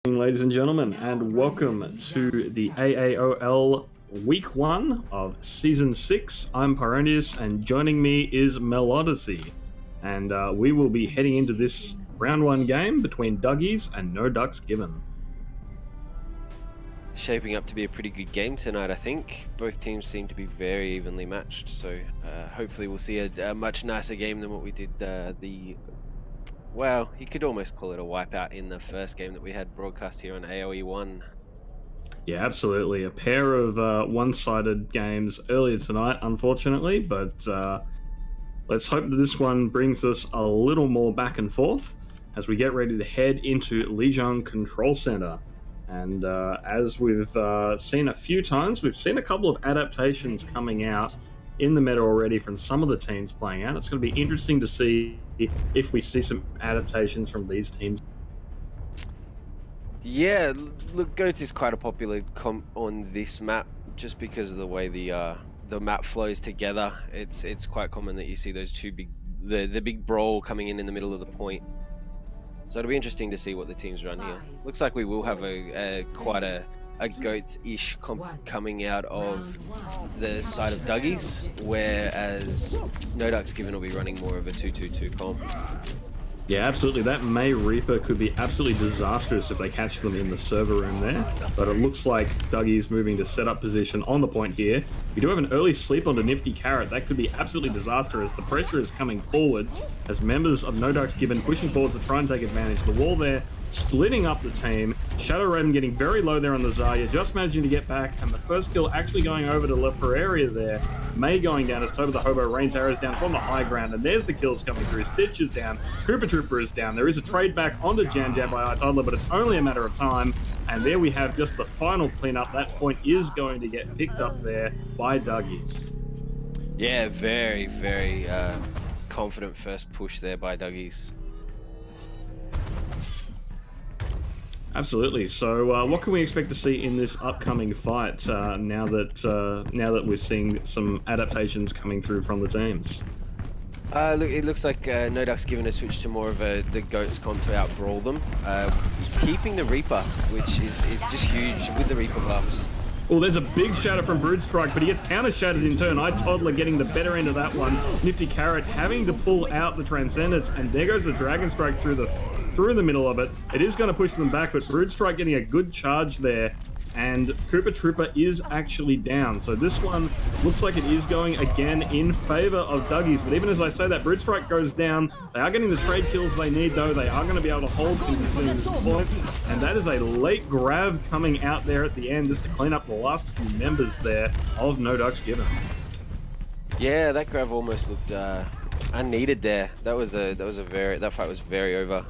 Ladies and gentlemen, and welcome to the AAOL Week 1 of Season 6. I'm Pyronius, and joining me is Melodicy. And we will be heading into this round 1 game between Duggies and No Ducks Given. Shaping up to be a pretty good game tonight, I think. Both teams seem to be very evenly matched, so hopefully we'll see a much nicer game than what we did well, you could almost call it a wipeout in the first game that we had broadcast here on AOE 1. Yeah, absolutely. A pair of one-sided games earlier tonight, unfortunately, but let's hope that this one brings us a little more back and forth as we get ready to head into Lijiang Control Center. And as we've seen a few times, we've seen a couple of adaptations coming out in the meta already from some of the teams playing out. It's going to be interesting to see if we see some adaptations from these teams. Yeah, look, Goats is quite a popular comp on this map just because of the way the map flows together. It's quite common that you see those two the big brawl coming in the middle of the point. So it'll be interesting to see what the teams run here. Looks like we will have quite a Goats-ish comp coming out of the side of Duggies, whereas No Ducks Given will be running more of a 2-2-2 comp. Yeah, absolutely. That May Reaper could be absolutely disastrous if they catch them in the server room there. But it looks like Dougie's moving to set up position on the point here. We do have an early sleep onto Nifty Carrot. That could be absolutely disastrous. The pressure is coming forwards as members of No Ducks Given pushing forwards to try and take advantage. The wall there splitting up the team. Shadow Raven getting very low there on the Zarya, just managing to get back, and the first kill actually going over to La Ferreria there. May going down as Toba the Hobo rains arrows down from the high ground, and there's the kills coming through. Stitch is down, Cooper Trooper is down. There is a trade back onto Jam Jam by iToddler, but it's only a matter of time. And there we have just the final cleanup. That point is going to get picked up there by Duggies. Yeah, very, very confident first push there by Duggies. Absolutely. So, what can we expect to see in this upcoming fight now that we're seeing some adaptations coming through from the teams? Look, it looks like No Ducks Given a switch to more of the Goats comp to out-brawl them. Keeping the Reaper, which is just huge with the Reaper buffs. Well, there's a big shatter from Brood Strike, but he gets counter-shattered in turn. iToddler getting the better end of that one. Nifty Carrot having to pull out the Transcendence, and there goes the Dragon Strike through the middle of it. It is going to push them back, but Brood Strike getting a good charge there, and Cooper Trooper is actually down. So this one looks like it is going again in favor of Duggies. But even as I say that, Brood Strike goes down. They are getting the trade kills they need, though. They are going to be able to hold this point. And that is a late grab coming out there at the end just to clean up the last few members there of No Ducks Given. Yeah, that grab almost looked unneeded there. That fight was very over.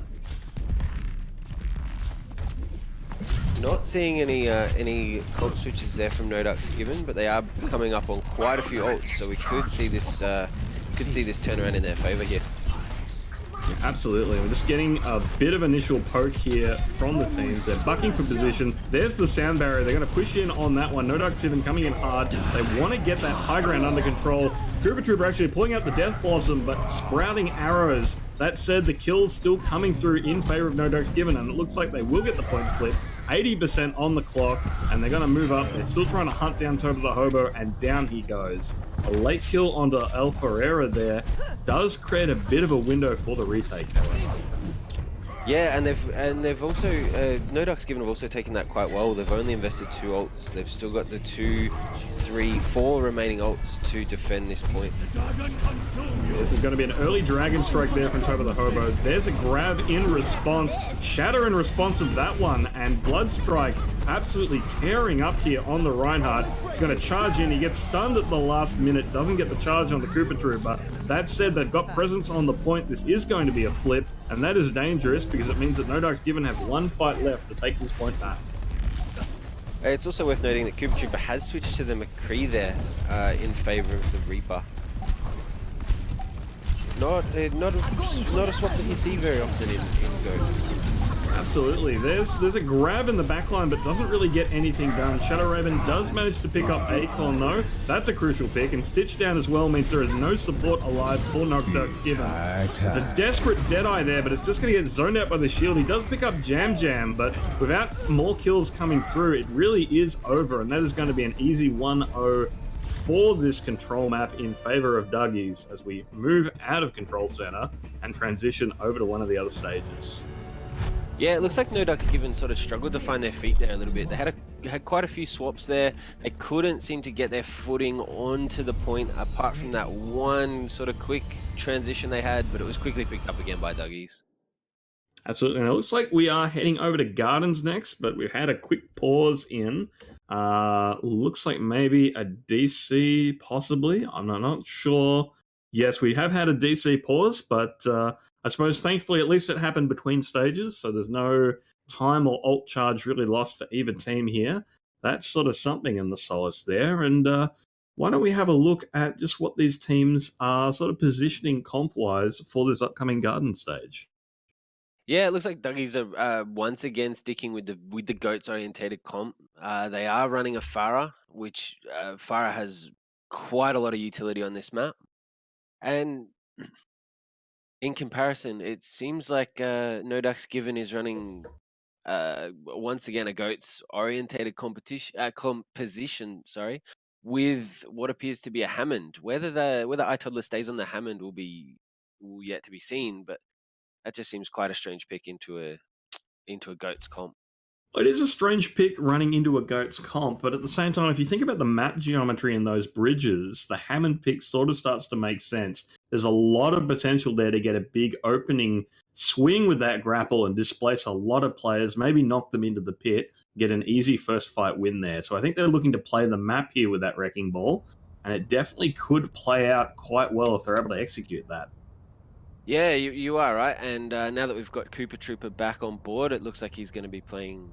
Not seeing any comp switches there from No Ducks Given, but they are coming up on quite a few ults, so we could see this turnaround in their favor here. Yeah, absolutely. We're just getting a bit of initial poke here from the teams. They're bucking for position. There's the sound barrier. They're going to push in on that one. No Ducks Given coming in hard. They want to get that high ground under control. Cooper Trooper actually pulling out the Death Blossom, but sprouting arrows. That said, the kill's still coming through in favor of No Ducks Given, and it looks like they will get the point flip. 80% on the clock, and they're going to move up. They're still trying to hunt down Toba the Hobo, and down he goes. A late kill onto El Ferreira there does create a bit of a window for the retake, however. Yeah, and they've also No Ducks Given have also taken that quite well. They've only invested 2 ults. They've still got the 2, 3, 4 remaining ults to defend this point. This is going to be an early Dragon Strike there from Toba the Hobo. There's a grab in response, shatter in response of that one, and Blood Strike absolutely tearing up here on the Reinhardt. He's going to charge in. He gets stunned at the last minute, doesn't get the charge on the Cooper Trooper. That said, they've got presence on the point. This is going to be a flip, and that is dangerous because it means that No Ducks Given have one fight left to take this point back. It's also worth noting that Cooper Trooper has switched to the McCree there in favor of the Reaper. Not a swap that you see very often in Goats. absolutely. There's a grab in the backline, but doesn't really get anything done. Shadow Raven does manage to pick up Acorn, though. That's a crucial pick, and Stitch down as well means there is no support alive for Nocturne given. There's a desperate Deadeye there, but it's just going to get zoned out by the shield. He does pick up Jam Jam, but without more kills coming through, it really is over, and that is going to be an easy 1-0 for this control map in favor of Duggies as we move out of Control Center and transition over to one of the other stages. Yeah, it looks like No Ducks Given sort of struggled to find their feet there a little bit. They had quite a few swaps there. They couldn't seem to get their footing onto the point apart from that one sort of quick transition they had, but it was quickly picked up again by Duggies. Absolutely. And it looks like we are heading over to Gardens next, but we've had a quick pause in. Looks like maybe a DC, possibly. I'm not sure. Yes, we have had a DC pause, but I suppose thankfully at least it happened between stages, so there's no time or ult charge really lost for either team here. That's sort of something in the solace there. And why don't we have a look at just what these teams are sort of positioning comp-wise for this upcoming Garden stage? Yeah, it looks like Duggies are once again sticking with the goats orientated comp. They are running a Pharah, which Pharah has quite a lot of utility on this map. And in comparison, it seems like No Ducks Given is running once again a goats orientated composition, sorry, with what appears to be a Hammond. Whether iToddler stays on the Hammond will yet to be seen, but that just seems quite a strange pick into a goats comp. It is a strange pick running into a goat's comp, but at the same time, if you think about the map geometry in those bridges, the Hammond pick sort of starts to make sense. There's a lot of potential there to get a big opening swing with that grapple and displace a lot of players, maybe knock them into the pit, get an easy first fight win there. So I think they're looking to play the map here with that Wrecking Ball, and it definitely could play out quite well if they're able to execute that. Yeah, you are right. And now that we've got Koopa Trooper back on board, it looks like he's going to be playing.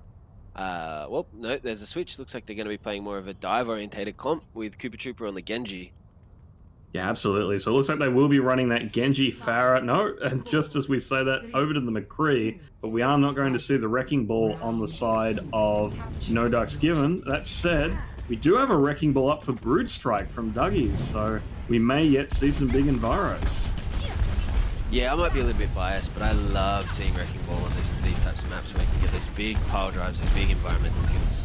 Well, no, there's a switch. Looks like they're going to be playing more of a dive-orientated comp with Koopa Trooper on the Genji. Yeah, absolutely. So it looks like they will be running that Genji Pharah. No, and just as we say that, over to the McCree, but we are not going to see the Wrecking Ball on the side of No Ducks Given. That said, we do have a Wrecking Ball up for Brood Strike from Duggies, so we may yet see some big Enviros. Yeah, I might be a little bit biased, but I love seeing Wrecking Ball on these types of maps where you can get those big pile drives, those big environmental kills.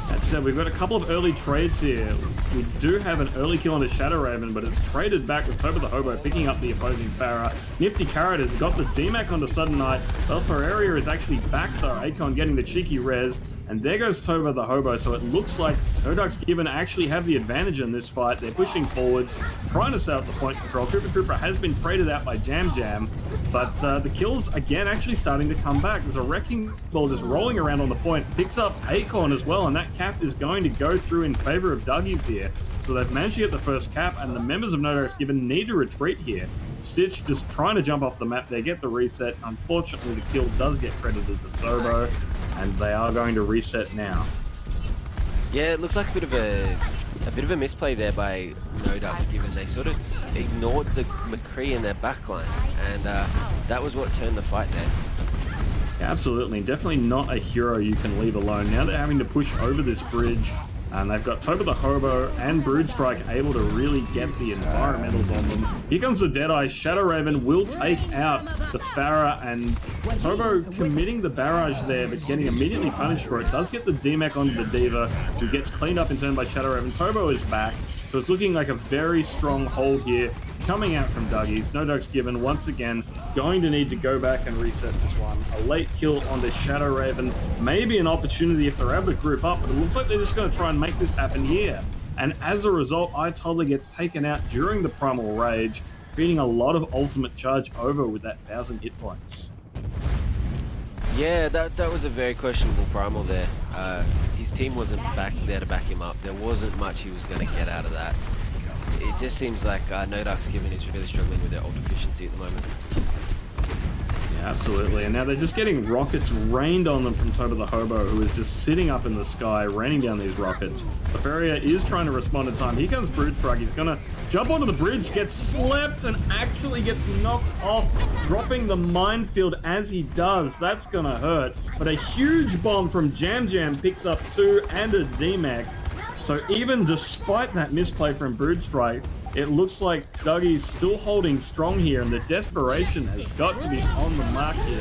That said, we've got a couple of early trades here. We do have an early kill on a Shadow Raven, but it's traded back with Toba the Hobo picking up the opposing Pharah. Nifty Carrot has got the DMAC onto Sudden Night. Belferaria is actually back though, Akon getting the cheeky res. And there goes Toba the Hobo, so it looks like No Ducks Given actually have the advantage in this fight. They're pushing forwards, trying to set up the point control. Koopa Trooper has been traded out by Jam Jam, but the kills, again, actually starting to come back. There's a Wrecking Ball just rolling around on the point, picks up Acorn as well, and that cap is going to go through in favor of Duggies here. So they've managed to get the first cap, and the members of No Ducks Given need to retreat here. Stitch just trying to jump off the map. They get the reset. Unfortunately, the kill does get credited to Tobo, and they are going to reset now. Yeah, it looked like a bit of a misplay there by No Ducks Given. They sort of ignored the McCree in their backline, and that was what turned the fight there. Yeah, absolutely, definitely not a hero you can leave alone. Now they're having to push over this bridge, and they've got Toba the Hobo and Brood Strike able to really get the environmentals on them. Here comes the Deadeye. Shadow Raven will take out the Pharah, and Tobo committing the barrage there, but getting immediately punished for it. Does get the DMAC onto the Diva, who gets cleaned up in turn by Shadow Raven. Tobo is back, so it's looking like a very strong hold here coming out from Duggies. No Ducks Given, once again, going to need to go back and reset this one. A late kill on the Shadow Raven. Maybe an opportunity if they're able to group up, but it looks like they're just going to try and make this happen here. And as a result, iToddler gets taken out during the Primal Rage, feeding a lot of ultimate charge over with that 1,000 hit points. Yeah, that was a very questionable Primal there. His team wasn't back there to back him up. There wasn't much he was going to get out of that. It just seems like No Ducks Given is really struggling with their ult efficiency at the moment. Absolutely, and now they're just getting rockets rained on them from Toto the Hobo, who is just sitting up in the sky, raining down these rockets. Lefaria is trying to respond in time. Here comes Broodstrike. He's gonna jump onto the bridge, gets slept, and actually gets knocked off, dropping the minefield as he does. That's gonna hurt. But a huge bomb from Jam Jam picks up 2 and a DMAC. So even despite that misplay from Broodstrike, it looks like Dougie's still holding strong here, and the desperation has got to be on the mark here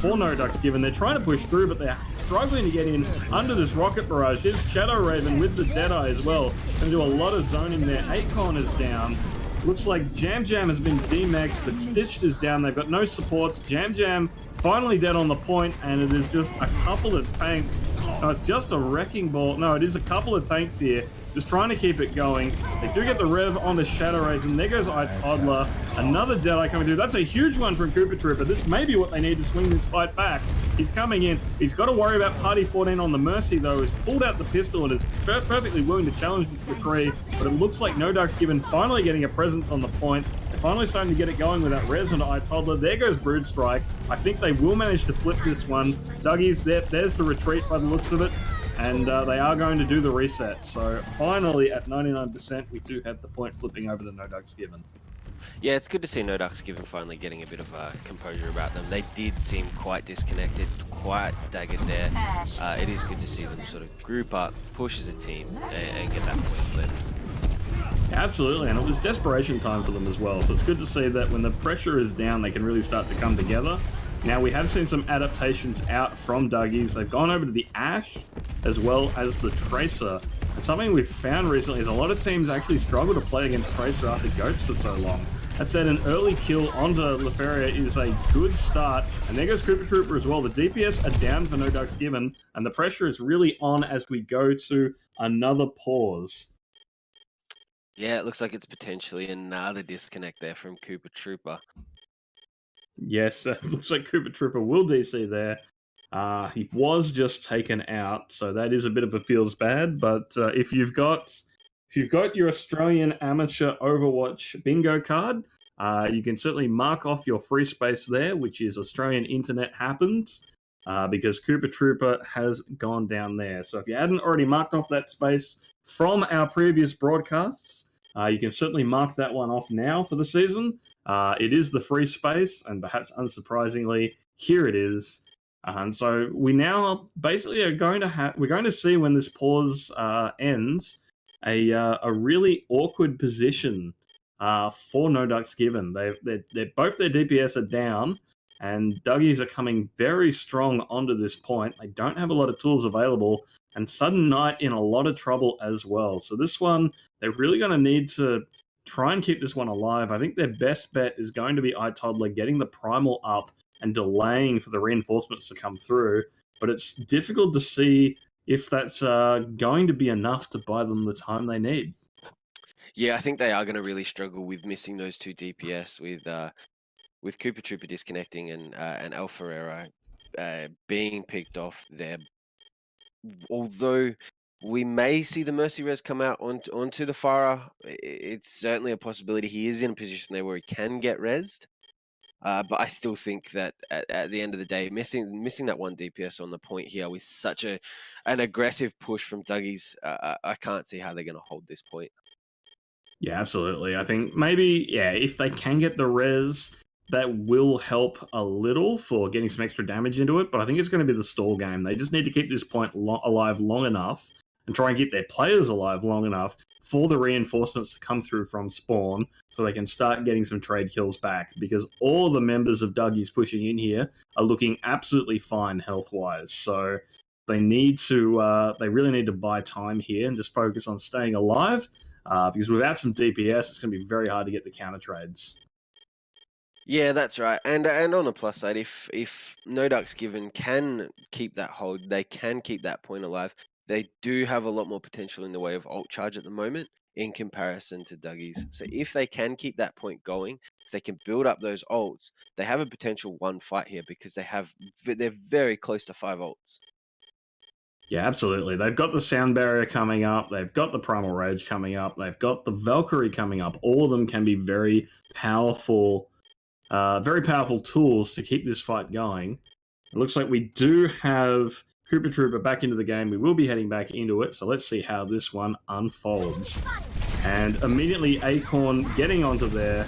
for No Ducks Given. They're trying to push through, but they're struggling to get in under this rocket barrage. Here's Shadow Raven with the Deadeye as well. Going to do a lot of zoning there. Akon is down. Looks like Jam Jam has been demaxed, but Stitched is down. They've got no supports. Jam Jam finally dead on the point, and it is just a couple of tanks. No, it's just a wrecking ball. No, it is a couple of tanks here, just trying to keep it going. They do get the rev on the Shadow Rays, and there goes iToddler. Another Deadeye coming through. That's a huge one from Koopa Trooper. This may be what they need to swing this fight back. He's coming in. He's got to worry about Party 14 on the Mercy, though. He's pulled out the pistol and is perfectly willing to challenge this decree, but it looks like No Ducks Given finally getting a presence on the point. They're finally starting to get it going with that res on iToddler. There goes Broodstrike. I think they will manage to flip this one. Duggies, there's the retreat by the looks of it. And they are going to do the reset. So finally, at 99%, we do have the point flipping over to No Ducks Given. Yeah, it's good to see No Ducks Given finally getting a bit of composure about them. They did seem quite disconnected, quite staggered there. It is good to see them sort of group up, push as a team, and get that point flipped. Absolutely, and it was desperation time for them as well. So it's good to see that when the pressure is down, they can really start to come together. Now, we have seen some adaptations out from Duggies. They've gone over to the Ash as well as the Tracer. And something we've found recently is a lot of teams actually struggle to play against Tracer after Goats for so long. That said, an early kill onto Lefaria is a good start. And there goes Koopa Trooper as well. The DPS are down for No Ducks Given, and the pressure is really on as we go to another pause. Yeah, it looks like it's potentially another disconnect there from Koopa Trooper. Yes, looks like Koopa Trooper will DC there. He was just taken out, so that is a bit of a feels bad. But if you've got your Australian Amateur Overwatch bingo card, you can certainly mark off your free space there, which is Australian Internet Happens, because Koopa Trooper has gone down there. So if you hadn't already marked off that space from our previous broadcasts, you can certainly mark that one off now for the season. It is the free space, and perhaps unsurprisingly, here it is. And so we now basically are going to see when this pause ends a really awkward position for No Ducks Given. They're both their DPS are down, and Duggies are coming very strong onto this point. They don't have a lot of tools available, and Sudden Night in a lot of trouble as well. So this one, they're really going to need to try and keep this one alive. I think their best bet is going to be iToddler getting the primal up and delaying for the reinforcements to come through. But it's difficult to see if that's going to be enough to buy them the time they need. Yeah, I think they are going to really struggle with missing those 2 DPS with Koopa Trooper disconnecting and El Ferrero being picked off there. Although we may see the Mercy Res come out onto the Farah, it's certainly a possibility. He is in a position there where he can get resed. But I still think that at the end of the day, missing that 1 DPS on the point here with such an aggressive push from Duggies, I can't see how they're going to hold this point. Yeah, absolutely. I think maybe, if they can get the res, that will help a little for getting some extra damage into it, but I think it's going to be the stall game. They just need to keep this point alive long enough and try and get their players alive long enough for the reinforcements to come through from spawn so they can start getting some trade kills back, because all the members of Duggies pushing in here are looking absolutely fine health-wise. So they really need to buy time here and just focus on staying alive, because without some DPS, it's going to be very hard to get the counter trades. Yeah, that's right. And on the plus side, if No Ducks Given can keep that hold, they can keep that point alive. They do have a lot more potential in the way of ult charge at the moment in comparison to Duggies. So if they can keep that point going, if they can build up those ults, they have a potential 1 fight here because they're very close to 5 ults. Yeah, absolutely. They've got the Sound Barrier coming up. They've got the Primal Rage coming up. They've got the Valkyrie coming up. All of them can be very powerful very powerful tools to keep this fight going. It looks like we do have Koopa Troopa back into the game. We will be heading back into it, so let's see how this one unfolds. And immediately Acorn getting onto there.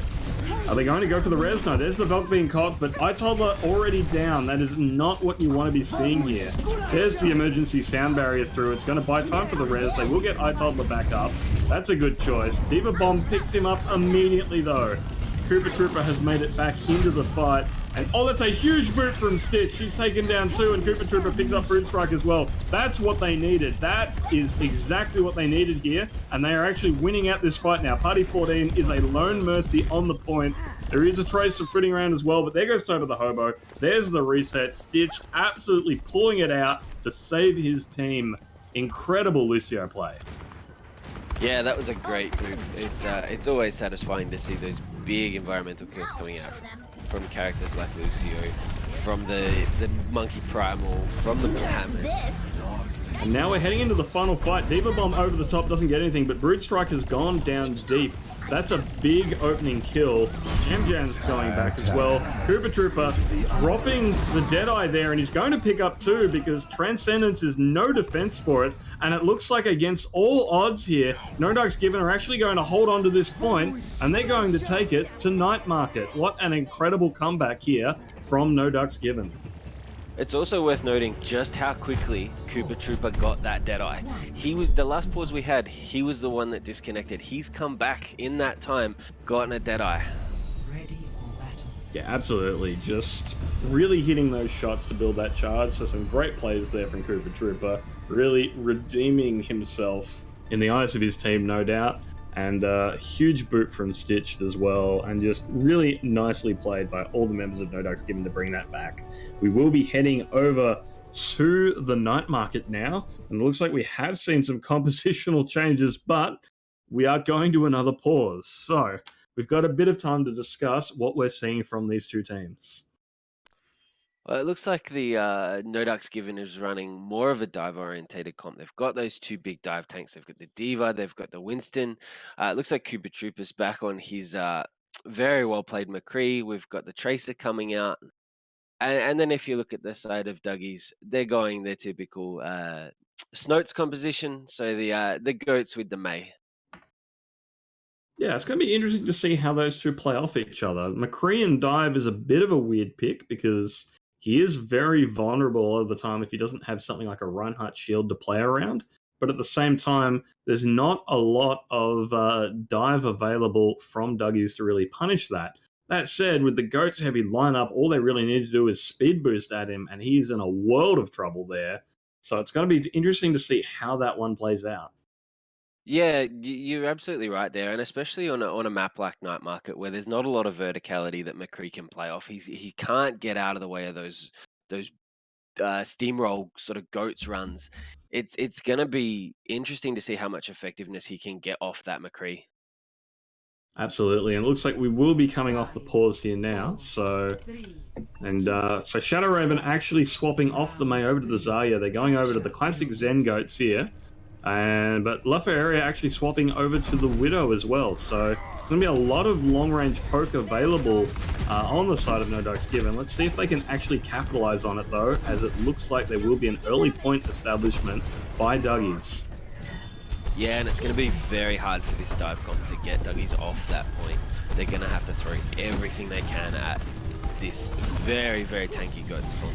Are they going to go for the res? No, there's the Valk being caught, but iToddler already down. That is not what you want to be seeing here. There's the emergency sound barrier through. It's going to buy time for the res. They will get iToddler back up. That's a good choice. Diva Bomb picks him up immediately, though. Koopa Troopa has made it back into the fight. And oh, that's a huge boot from Stitch. She's taken down 2, and Koopa Troopa picks up Brood Strike as well. That's what they needed. That is exactly what they needed here, and they are actually winning out this fight now. Party 14 is a lone mercy on the point. There is a trace of footing around as well, but there goes Toba the Hobo. There's the reset. Stitch absolutely pulling it out to save his team. Incredible Lucio play. Yeah, that was a great move. It's always satisfying to see those big environmental kills coming out from characters like Lucio, from the Monkey Primal, from the Muhammad. And now we're heading into the final fight. Diva Bomb over the top doesn't get anything, but Brood Strike has gone down deep. That's a big opening kill. Jam Jam's going back as well. Koopa Troopa dropping the Deadeye there, and he's going to pick up 2 because Transcendence is no defense for it. And it looks like against all odds here, No Dark's Given are actually going to hold on to this point, and they're going to take it to Night Market. What an incredible comeback here from No Dark's Given. It's also worth noting just how quickly Koopa Troopa got that Deadeye. He was the last pause we had, he was the one that disconnected. He's come back in that time, gotten a Deadeye. Yeah, absolutely. Just really hitting those shots to build that charge. So some great plays there from Koopa Troopa. Really redeeming himself in the eyes of his team, no doubt. And a huge boot from Stitch as well, and just really nicely played by all the members of No Dark's Given to bring that back. We will be heading over to the Night Market now, and it looks like we have seen some compositional changes, but we are going to another pause. So we've got a bit of time to discuss what we're seeing from these two teams. Well, it looks like the No Dark's Given is running more of a dive-orientated comp. They've got those 2 big dive tanks. They've got the Diva, they've got the Winston. It looks like Koopa Troopa's back on his very well-played McCree. We've got the Tracer coming out. And then if you look at the side of Duggies, they're going their typical Snoats composition. So the Goats with the May. Yeah, it's going to be interesting to see how those two play off each other. McCree and Dive is a bit of a weird pick because he is very vulnerable all of the time if he doesn't have something like a Reinhardt shield to play around. But at the same time, there's not a lot of dive available from Duggies to really punish that. That said, with the Goats heavy lineup, all they really need to do is speed boost at him, and he's in a world of trouble there. So it's going to be interesting to see how that one plays out. Yeah, you're absolutely right there, and especially on a map like Night Market, where there's not a lot of verticality that McCree can play off. He can't get out of the way of those steamroll sort of Goats runs. It's going to be interesting to see how much effectiveness he can get off that McCree. Absolutely, and it looks like we will be coming off the pause here now. So Shadow Raven actually swapping off the May over to the Zarya. They're going over to the classic Zen Goats here. But Laferia actually swapping over to the Widow as well. So there's going to be a lot of long-range poke available on the side of No Dark's Given. Let's see if they can actually capitalize on it, though, as it looks like there will be an early point establishment by Duggies. Yeah, and it's going to be very hard for this dive comp to get Duggies off that point. They're going to have to throw everything they can at this very, very tanky Goats comp.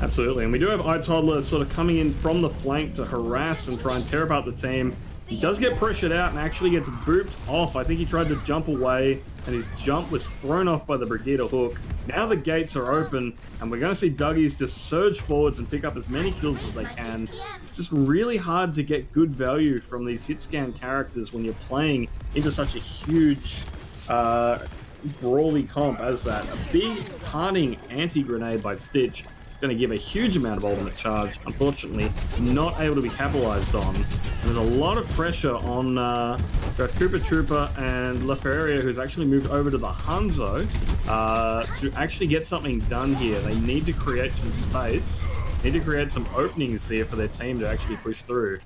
Absolutely, and we do have iToddler sort of coming in from the flank to harass and try and tear apart the team. He does get pressured out and actually gets booped off. I think he tried to jump away, and his jump was thrown off by the Brigida hook. Now the gates are open, and we're going to see Duggies just surge forwards and pick up as many kills as they can. It's just really hard to get good value from these hit scan characters when you're playing into such a huge brawly comp as that. A big parting anti-grenade by Stitch. Going to give a huge amount of ultimate charge, unfortunately not able to be capitalized on. There's a lot of pressure on both Koopa Troopa and Laferia, who's actually moved over to the Hanzo to actually get something done here. They need to create some space, need to create some openings here for their team to actually push through.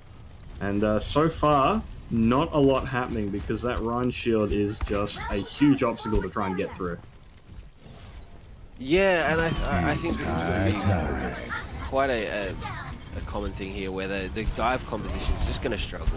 And so far, not a lot happening because that Rhine shield is just a huge obstacle to try and get through. Yeah, and I think this is going to be quite a common thing here, where the dive composition is just going to struggle.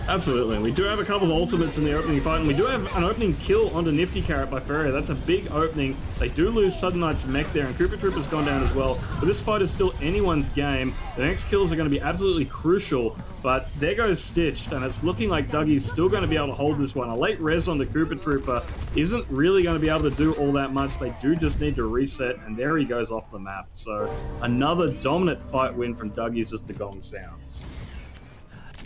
Absolutely. We do have a couple of ultimates in the opening fight, and we do have an opening kill onto Nifty Carrot by Ferrier. That's a big opening. They do lose Sudden Knight's mech there, and Cooper Trooper's gone down as well. But this fight is still anyone's game. The next kills are going to be absolutely crucial, but there goes Stitched, and it's looking like Duggie's still going to be able to hold this one. A late res on the Cooper Trooper isn't really going to be able to do all that much. They do just need to reset, and there he goes off the map. So another dominant fight win from Duggies as the gong sounds.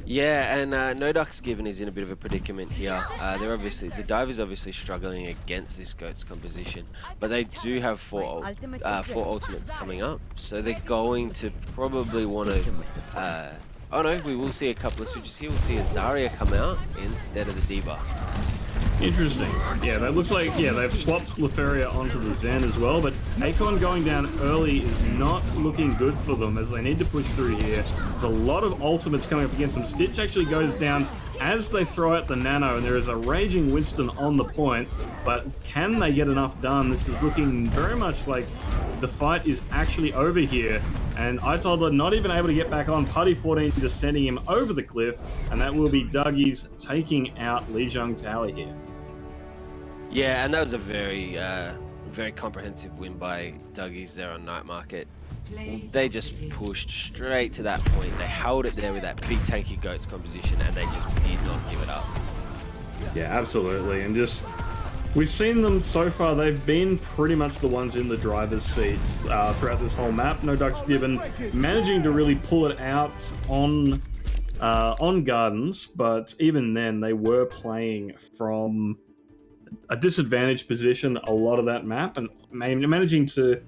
Yeah, and No Ducks Given is in a bit of a predicament here. The dive is obviously struggling against this Goats composition, but they do have four ultimates coming up, so they're going to probably want to. Oh no, we will see a couple of switches here. We'll see a Zarya come out instead of the D.Va. Interesting. Yeah, that looks like, yeah, they've swapped Leferia onto the Zen as well, but Akon going down early is not looking good for them as they need to push through here. There's a lot of ultimates coming up against them. Stitch actually goes down as they throw out the Nano, and there is a Raging Winston on the point, but can they get enough done? This is looking very much like the fight is actually over here, and Itoldler not even able to get back on. Putty 14 just sending him over the cliff, and that will be Duggies taking out Lijiang Tower here. Yeah, and that was a very, very comprehensive win by Duggies there on Night Market. They just pushed straight to that point. They held it there with that big tanky Goats composition, and they just did not give it up. Yeah, absolutely. And just, we've seen them so far, they've been pretty much the ones in the driver's seat throughout this whole map. No Ducks Given managing to really pull it out on Gardens, but even then they were playing from a disadvantaged position a lot of that map, and managing to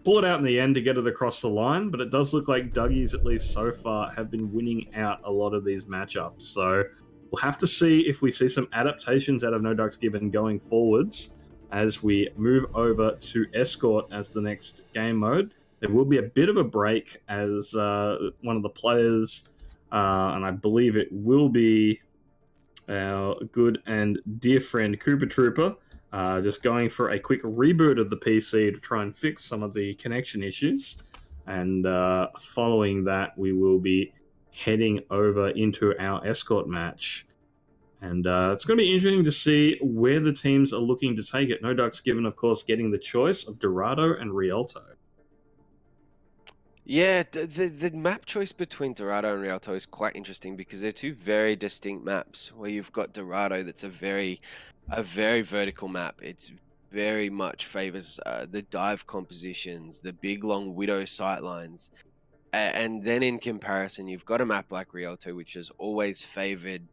pull it out in the end to get it across the line. But it does look like Duggies, at least so far, have been winning out a lot of these matchups. So we'll have to see if we see some adaptations out of No Ducks Given going forwards as we move over to Escort as the next game mode. There will be a bit of a break as one of the players, and I believe it will be our good and dear friend Cooper Trooper, just going for a quick reboot of the PC to try and fix some of the connection issues. And following that, we will be heading over into our Escort match. And it's going to be interesting to see where the teams are looking to take it. No Ducks Given, of course, getting the choice of Dorado and Rialto. Yeah, the map choice between Dorado and Rialto is quite interesting because they're two very distinct maps. Where you've got Dorado, that's a very vertical map. It's very much favors the dive compositions, the big long Widow sightlines, and then in comparison, you've got a map like Rialto, which has always favored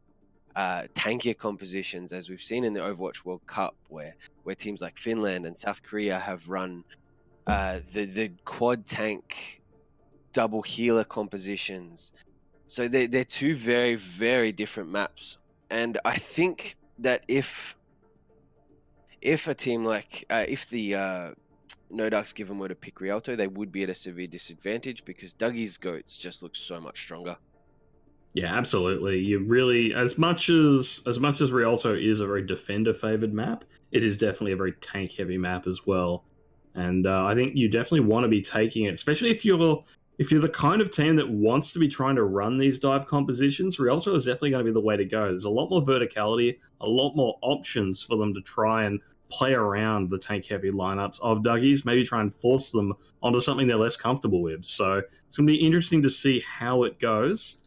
tankier compositions, as we've seen in the Overwatch World Cup, where teams like Finland and South Korea have run the quad tank double healer compositions. So they're two very, very different maps. And I think that if a team like, if the No Ducks Given were to pick Rialto, they would be at a severe disadvantage because Dougie's Goats just look so much stronger. Yeah, absolutely. You really, as much as Rialto is a very defender-favored map, it is definitely a very tank-heavy map as well. And I think you definitely want to be taking it, especially if you're the kind of team that wants to be trying to run these dive compositions. Rialto is definitely going to be the way to go. There's a lot more verticality, a lot more options for them to try and play around the tank-heavy lineups of Duggies, maybe try and force them onto something they're less comfortable with. So it's going to be interesting to see how it goes.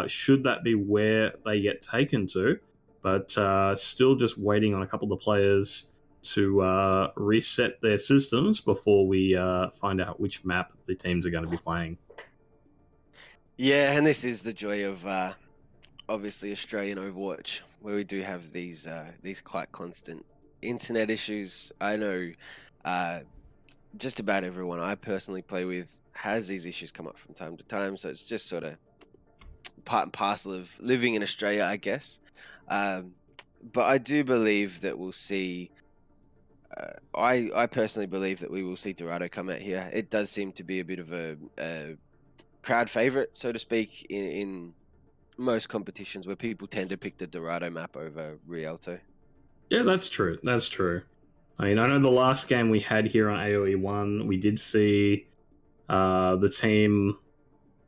Should that be where they get taken to, but still just waiting on a couple of the players to reset their systems before we find out which map the teams are going to be playing. Yeah, and this is the joy of obviously Australian Overwatch, where we do have these quite constant internet issues. I know just about everyone I personally play with has these issues come up from time to time, so it's just sort of part and parcel of living in Australia, I guess. But I do believe that we'll see. I personally believe that we will see Dorado come out here. It does seem to be a bit of a crowd favorite, so to speak, in most competitions where people tend to pick the Dorado map over Rialto. Yeah, that's true. That's true. I mean, I know the last game we had here on AOE 1, we did see the team.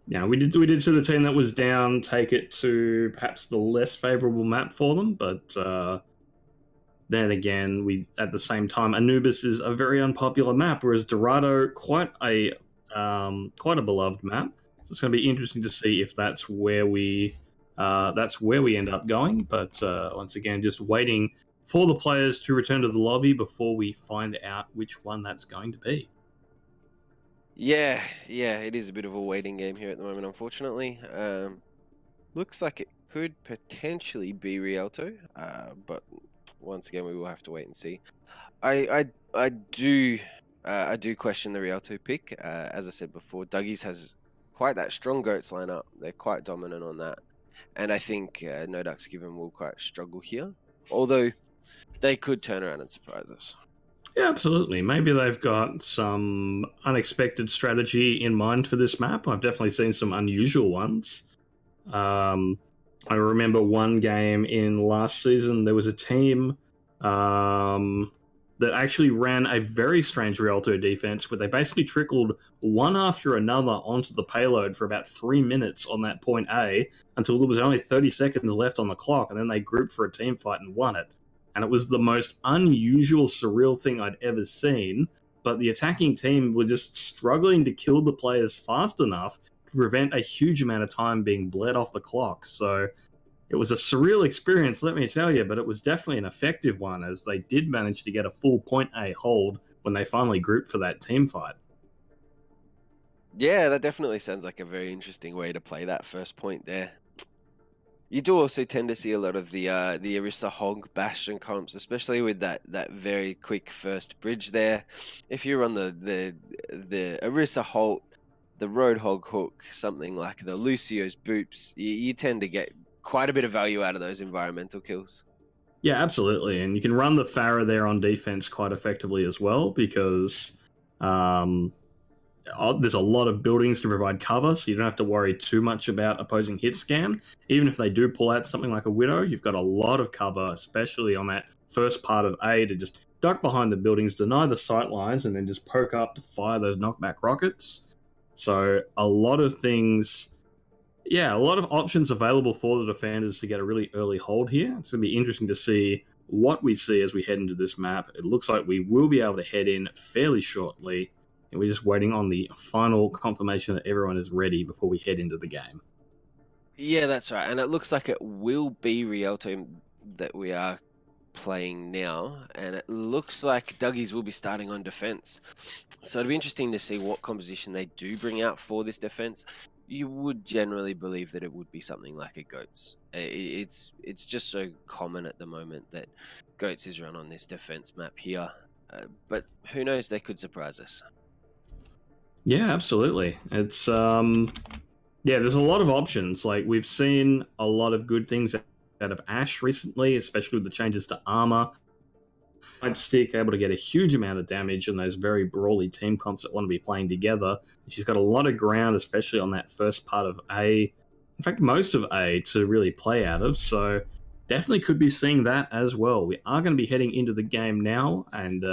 Yeah, we did see the team that was down take it to perhaps the less favorable map for them, but then again, we at the same time, Anubis is a very unpopular map, whereas Dorado quite a beloved map. So it's going to be interesting to see if that's where we end up going. But once again, just waiting for the players to return to the lobby before we find out which one that's going to be. Yeah, it is a bit of a waiting game here at the moment, unfortunately. Looks like it could potentially be Rialto, but once again, we will have to wait and see. I do question the Rialto pick. As I said before, Duggies has quite that strong goats lineup. They're quite dominant on that, and I think No Ducks Given will quite struggle here. Although they could turn around and surprise us. Yeah, absolutely. Maybe they've got some unexpected strategy in mind for this map. I've definitely seen some unusual ones. I remember one game in last season, there was a team that actually ran a very strange Rialto defense where they basically trickled one after another onto the payload for about 3 minutes on that point A until there was only 30 seconds left on the clock, and then they grouped for a team fight and won it. And it was the most unusual, surreal thing I'd ever seen. But the attacking team were just struggling to kill the players fast enough to prevent a huge amount of time being bled off the clock. So it was a surreal experience, let me tell you, but it was definitely an effective one, as they did manage to get a full point A hold when they finally grouped for that team fight. Yeah, that definitely sounds like a very interesting way to play that first point there. You do also tend to see a lot of the Orisa Hog Bastion comps, especially with that very quick first bridge there. If you run the Orisa Holt, the Roadhog Hook, something like the Lucio's Boops, you tend to get quite a bit of value out of those environmental kills. Yeah, absolutely. And you can run the Farah there on defense quite effectively as well, because there's a lot of buildings to provide cover, so you don't have to worry too much about opposing hit scam. Even if they do pull out something like a Widow, you've got a lot of cover, especially on that first part of A, to just duck behind the buildings, deny the sight lines, and then just poke up to fire those knockback rockets. So a lot of things, yeah, a lot of options available for the defenders to get a really early hold here. It's going to be interesting to see what we see as we head into this map. It looks like we will be able to head in fairly shortly, and we're just waiting on the final confirmation that everyone is ready before we head into the game. Yeah, that's right. And it looks like it will be Rialto that we are playing now. And it looks like Duggies will be starting on defense. So it'll be interesting to see what composition they do bring out for this defense. You would generally believe that it would be something like a Goats. It's just so common at the moment that Goats is run on this defense map here. But who knows, they could surprise us. Yeah, absolutely. It's yeah, there's a lot of options. Like, we've seen a lot of good things out of Ashe recently, especially with the changes to armor. Stick able to get a huge amount of damage in those very brawly team comps that want to be playing together. She's got a lot of ground, especially on that first part of A. In fact, most of A to really play out of. So definitely could be seeing that as well. We are going to be heading into the game now, and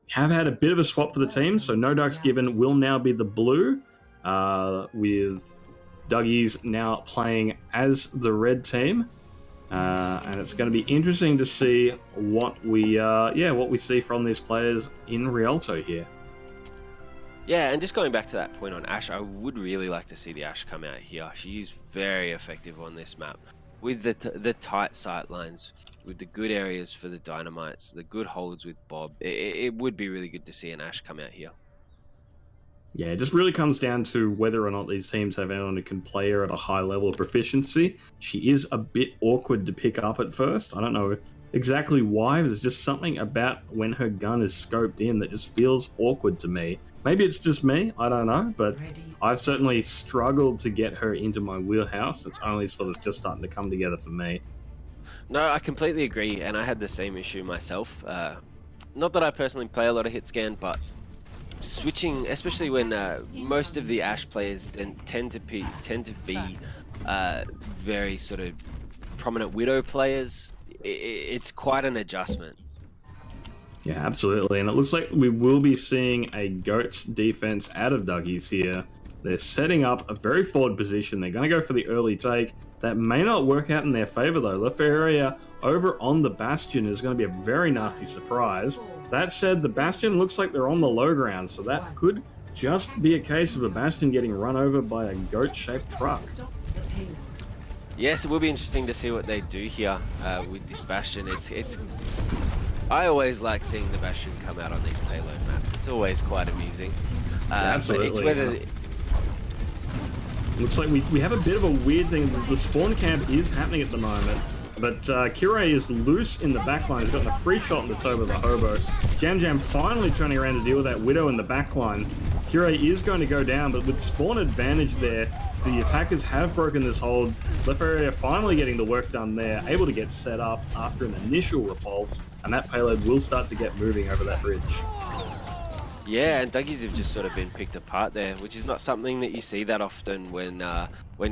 have had a bit of a swap for the team. So No Ducks Given will now be the blue, with Duggies now playing as the red team. And it's going to be interesting to see what we see from these players in Rialto here. Yeah, and just going back to that point on Ashe, I would really like to see the Ashe come out here. She's very effective on this map with the tight sight lines, with the good areas for the dynamites, the good holds with Bob. It would be really good to see an Ashe come out here. Yeah, it just really comes down to whether or not these teams have anyone who can play her at a high level of proficiency. She is a bit awkward to pick up at first. I don't know exactly why, but there's just something about when her gun is scoped in that just feels awkward to me. Maybe it's just me, I don't know, but I've certainly struggled to get her into my wheelhouse. It's only sort of just starting to come together for me. No, I completely agree, and I had the same issue myself. Not that I personally play a lot of hit scan, but switching, especially when most of the Ashe players tend to be very sort of prominent Widow players, it's quite an adjustment. Yeah, absolutely. And it looks like we will be seeing a Goats defense out of Duggies here. They're setting up a very forward position. They're going to go for the early take. That may not work out in their favor, though. Lefaria over on the Bastion is going to be a very nasty surprise. That said, the Bastion looks like they're on the low ground, so that could just be a case of a Bastion getting run over by a goat-shaped truck. Yes, it will be interesting to see what they do here with this Bastion. I always like seeing the Bastion come out on these payload maps. It's always quite amusing. Yeah, absolutely. But it's whether... Looks like we have a bit of a weird thing. The spawn camp is happening at the moment, but Kirei is loose in the backline. He's gotten a free shot in the toe of the hobo. Jam Jam finally turning around to deal with that Widow in the backline. Kirei is going to go down, but with spawn advantage there, the attackers have broken this hold. Lefaria finally getting the work done there, able to get set up after an initial repulse, and that payload will start to get moving over that bridge. Yeah, and Duggies have just sort of been picked apart there, which is not something that you see that often when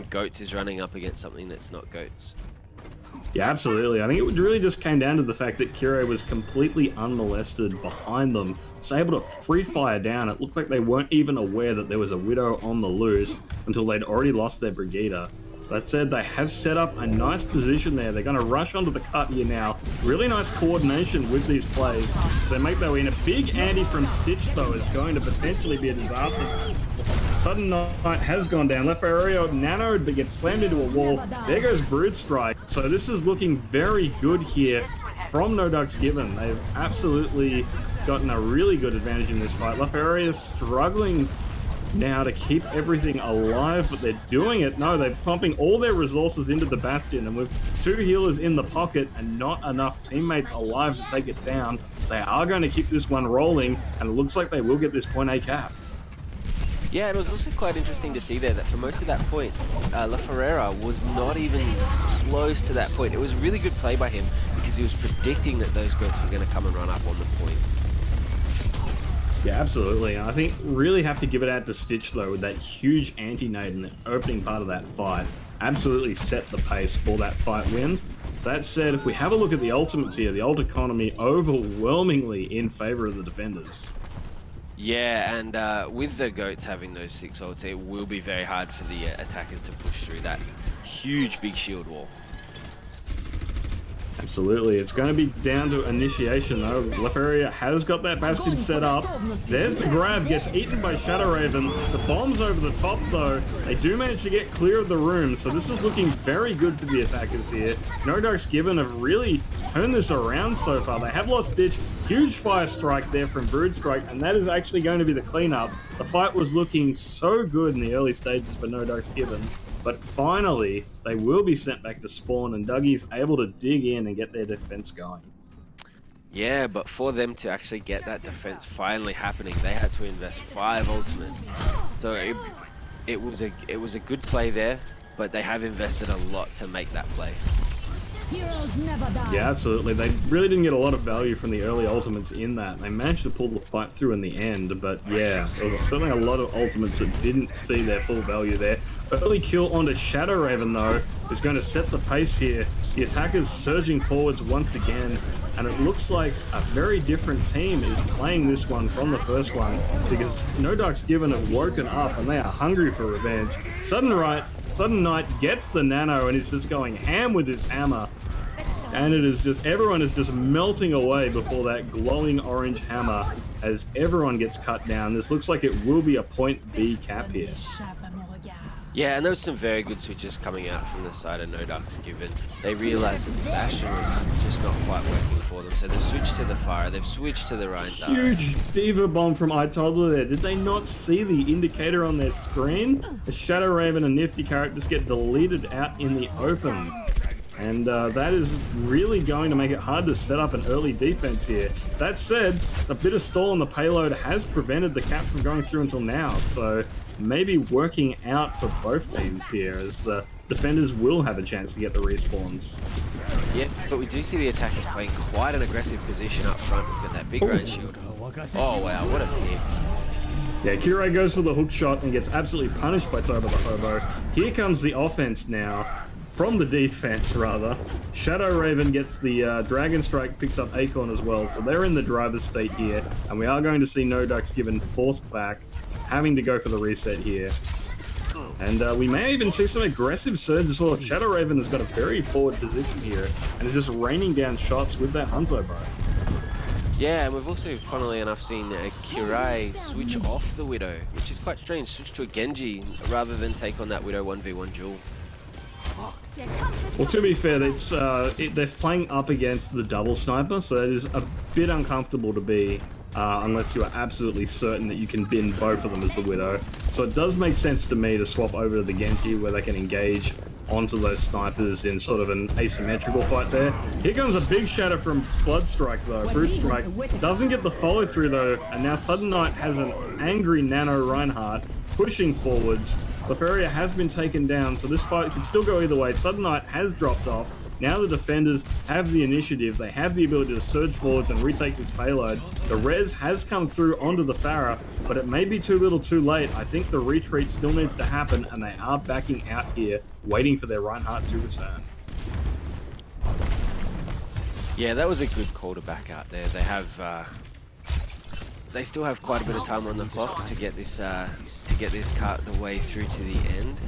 Goats is running up against something that's not Goats. Yeah, absolutely. I think it really just came down to the fact that Kirei was completely unmolested behind them, so able to free fire down. It looked like they weren't even aware that there was a Widow on the loose until they'd already lost their Brigida. That said, they have set up a nice position there. They're going to rush onto the cut here now. Really nice coordination with these plays. So they make their way in. A big anti from Stitch, though, is going to potentially be a disaster. Sudden Night has gone down. Lefario nanoed, but gets slammed into a wall. There goes Brood Strike. So this is looking very good here from No Ducks Given. They've absolutely gotten a really good advantage in this fight. Lefario is struggling now to keep everything alive, but they're doing it. No, they're pumping all their resources into the Bastion, and with 2 healers in the pocket and not enough teammates alive to take it down, they are going to keep this one rolling, and it looks like they will get this point A cap. Yeah, it was also quite interesting to see there that for most of that point, La Ferreira was not even close to that point. It was a really good play by him because he was predicting that those Goats were going to come and run up on the point. Yeah, absolutely. I think really have to give it out to Stitch, though, with that huge anti-nade in the opening part of that fight. Absolutely set the pace for that fight win. That said, if we have a look at the ultimates here, the ult economy overwhelmingly in favor of the defenders. Yeah, and with the Goats having those 6 ults, it will be very hard for the attackers to push through that huge big shield wall. Absolutely. It's going to be down to initiation, though. Lefaria has got that Bastion set up. There's the grab, gets eaten by Shadow Raven. The bomb's over the top, though. They do manage to get clear of the room, so this is looking very good for the attackers here. No Ducks Given have really turned this around so far. They have lost Stitch. Huge fire strike there from Brood Strike, and that is actually going to be the cleanup. The fight was looking so good in the early stages for No Ducks Given. But finally, they will be sent back to spawn, and Dougie's able to dig in and get their defense going. Yeah, but for them to actually get that defense finally happening, they had to invest 5 ultimates. So it was a good play there, but they have invested a lot to make that play. Heroes never die. Yeah, absolutely. They really didn't get a lot of value from the early ultimates in that. They managed to pull the fight through in the end, but yeah, there was certainly a lot of ultimates that didn't see their full value there. Early kill onto Shadow Raven, though, is going to set the pace here. The attackers surging forwards once again, and it looks like a very different team is playing this one from the first one, because No Ducks Given have woken up and they are hungry for revenge. Sudden Night gets the nano and is just going ham with his hammer. And it is just, everyone is just melting away before that glowing orange hammer as everyone gets cut down. This looks like it will be a point B cap here. Yeah, and there was some very good switches coming out from the side of No Ducks Given. They realized that the Bastion was just not quite working for them, so they've switched to the Fire, they've switched to the Rein's Arrow. Huge Diva Bomb from iToddler there. Did they not see the indicator on their screen? The Shadow Raven and Nifty Carrot just get deleted out in the open. And that is really going to make it hard to set up an early defense here. That said, a bit of stall on the payload has prevented the cap from going through until now, so maybe working out for both teams here, as the defenders will have a chance to get the respawns. Yeah, but we do see the attackers playing quite an aggressive position up front. We've got that big range shield. Oh wow, what a pick. Yeah, Kirei goes for the hook shot and gets absolutely punished by Toba the Hobo. Here comes the offense now. from the defense, rather. Shadow Raven gets the Dragon Strike, picks up Acorn as well, so they're in the driver's seat here, and we are going to see No Ducks given forced back, having to go for the reset here. And we may even see some aggressive surge as well. Shadow Raven has got a very forward position here, and is just raining down shots with that Hanzo Bro. Yeah, and we've also, funnily enough, seen Kirai switch off the Widow, which is quite strange. Switch to a Genji rather than take on that Widow 1v1 duel. Well, to be fair, they're playing up against the double sniper, so that is a bit uncomfortable to be, unless you are absolutely certain that you can bin both of them as the Widow. So it does make sense to me to swap over to the Genji, where they can engage onto those snipers in sort of an asymmetrical fight there. Here comes a big shatter from Bloodstrike though. Brute Strike doesn't get the follow through though, and now Sudden Knight has an angry Nano Reinhardt pushing forwards. Lefaria has been taken down, so this fight could still go either way. Sudden Knight has dropped off. Now the defenders have the initiative. They have the ability to surge forwards and retake this payload. The res has come through onto the Pharah, but it may be too little too late. I think the retreat still needs to happen, and they are backing out here, waiting for their Reinhardt to return. Yeah, that was a good call to back out there. They have, they still have quite a bit of time on the clock to get this cart the way through to the end.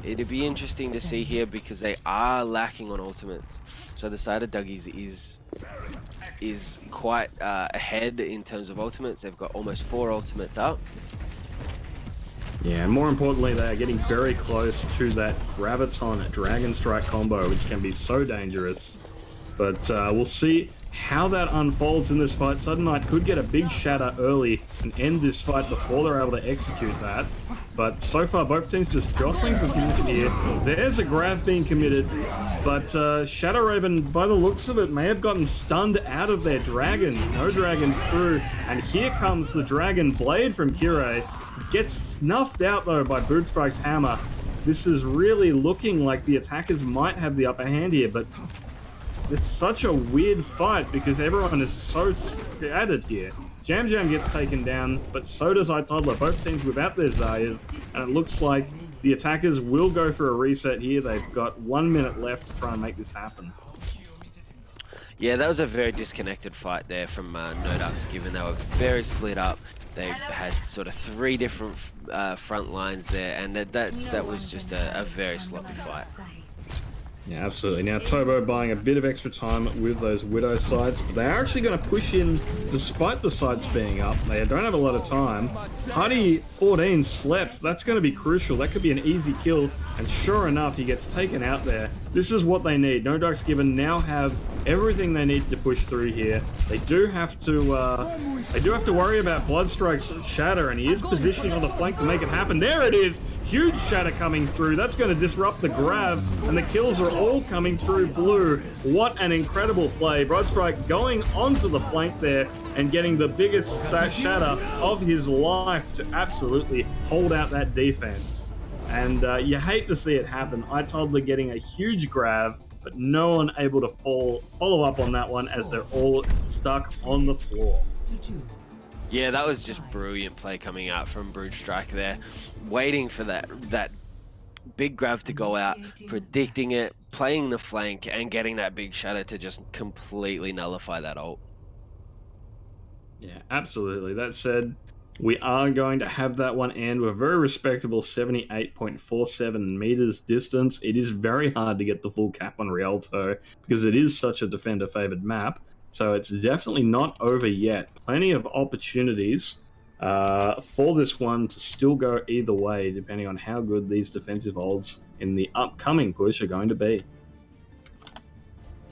It'd be interesting to see here because they are lacking on ultimates. So the side of Duggies is quite ahead in terms of ultimates. They've got almost 4 ultimates up. Yeah, and more importantly, they are getting very close to that Graviton Dragon Strike combo, which can be so dangerous. But we'll see how that unfolds in this fight. Sudden Knight could get a big shatter early and end this fight before they're able to execute that. But so far, both teams just jostling for position here. There's a grab being committed, but Shadow Raven, by the looks of it, may have gotten stunned out of their dragon. No dragons through, and here comes the Dragon Blade from Kirei. Gets snuffed out though by Bootstrike's hammer. This is really looking like the attackers might have the upper hand here, but it's such a weird fight because everyone is so scattered here. Jam Jam gets taken down, but so does iToddler. Both teams without their Zayas, and it looks like the attackers will go for a reset here. They've got 1 minute left to try and make this happen. Yeah, that was a very disconnected fight there from No Ducks, given they were very split up. They had sort of 3 different front lines there, and that was just a very sloppy fight. Yeah, absolutely. Now, Tobo buying a bit of extra time with those Widow sides, but they are actually going to push in despite the sides being up. They don't have a lot of time. Putty 14 slept. That's going to be crucial. That could be an easy kill, and sure enough, he gets taken out there. This is what they need. No Ducks Given now have everything they need to push through here. They do have to worry about Bloodstrike's shatter, and he is positioning on the flank to make it happen. There it is! Huge shatter coming through. That's going to disrupt the grab, and the kills are all coming through blue. What an incredible play. Bloodstrike going onto the flank there and getting the biggest shatter of his life to absolutely hold out that defense. And you hate to see it happen. iToddler getting a huge grab, but no one able to follow up on that one as they're all stuck on the floor. Yeah, that was just brilliant play coming out from Brood Strike there. Waiting for that big grab to go out, predicting it, playing the flank, and getting that big shatter to just completely nullify that ult. Yeah, absolutely. That said, we are going to have that one end with a very respectable 78.47 meters distance. It is very hard to get the full cap on Rialto because it is such a defender-favored map. So it's definitely not over yet. Plenty of opportunities for this one to still go either way, depending on how good these defensive holds in the upcoming push are going to be.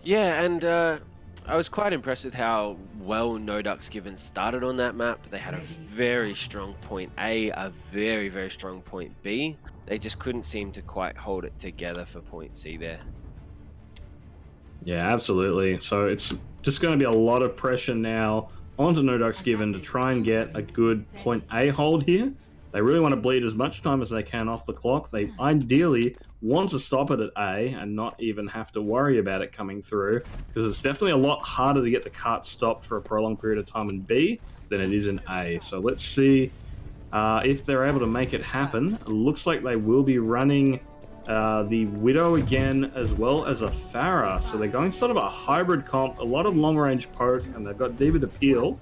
Yeah, and I was quite impressed with how well No Ducks Given started on that map. They had a very strong point A, a very, very strong point B. They just couldn't seem to quite hold it together for point C there. Yeah, absolutely. So it's just going to be a lot of pressure now onto No Ducks Given to try and get a good point A hold here. They really want to bleed as much time as they can off the clock. They ideally want to stop it at A and not even have to worry about it coming through, because it's definitely a lot harder to get the cart stopped for a prolonged period of time in B than it is in A. So let's see if they're able to make it happen. It looks like they will be running the Widow again, as well as a Pharah. So they're going sort of a hybrid comp, a lot of long-range poke, and they've got Diva to peel.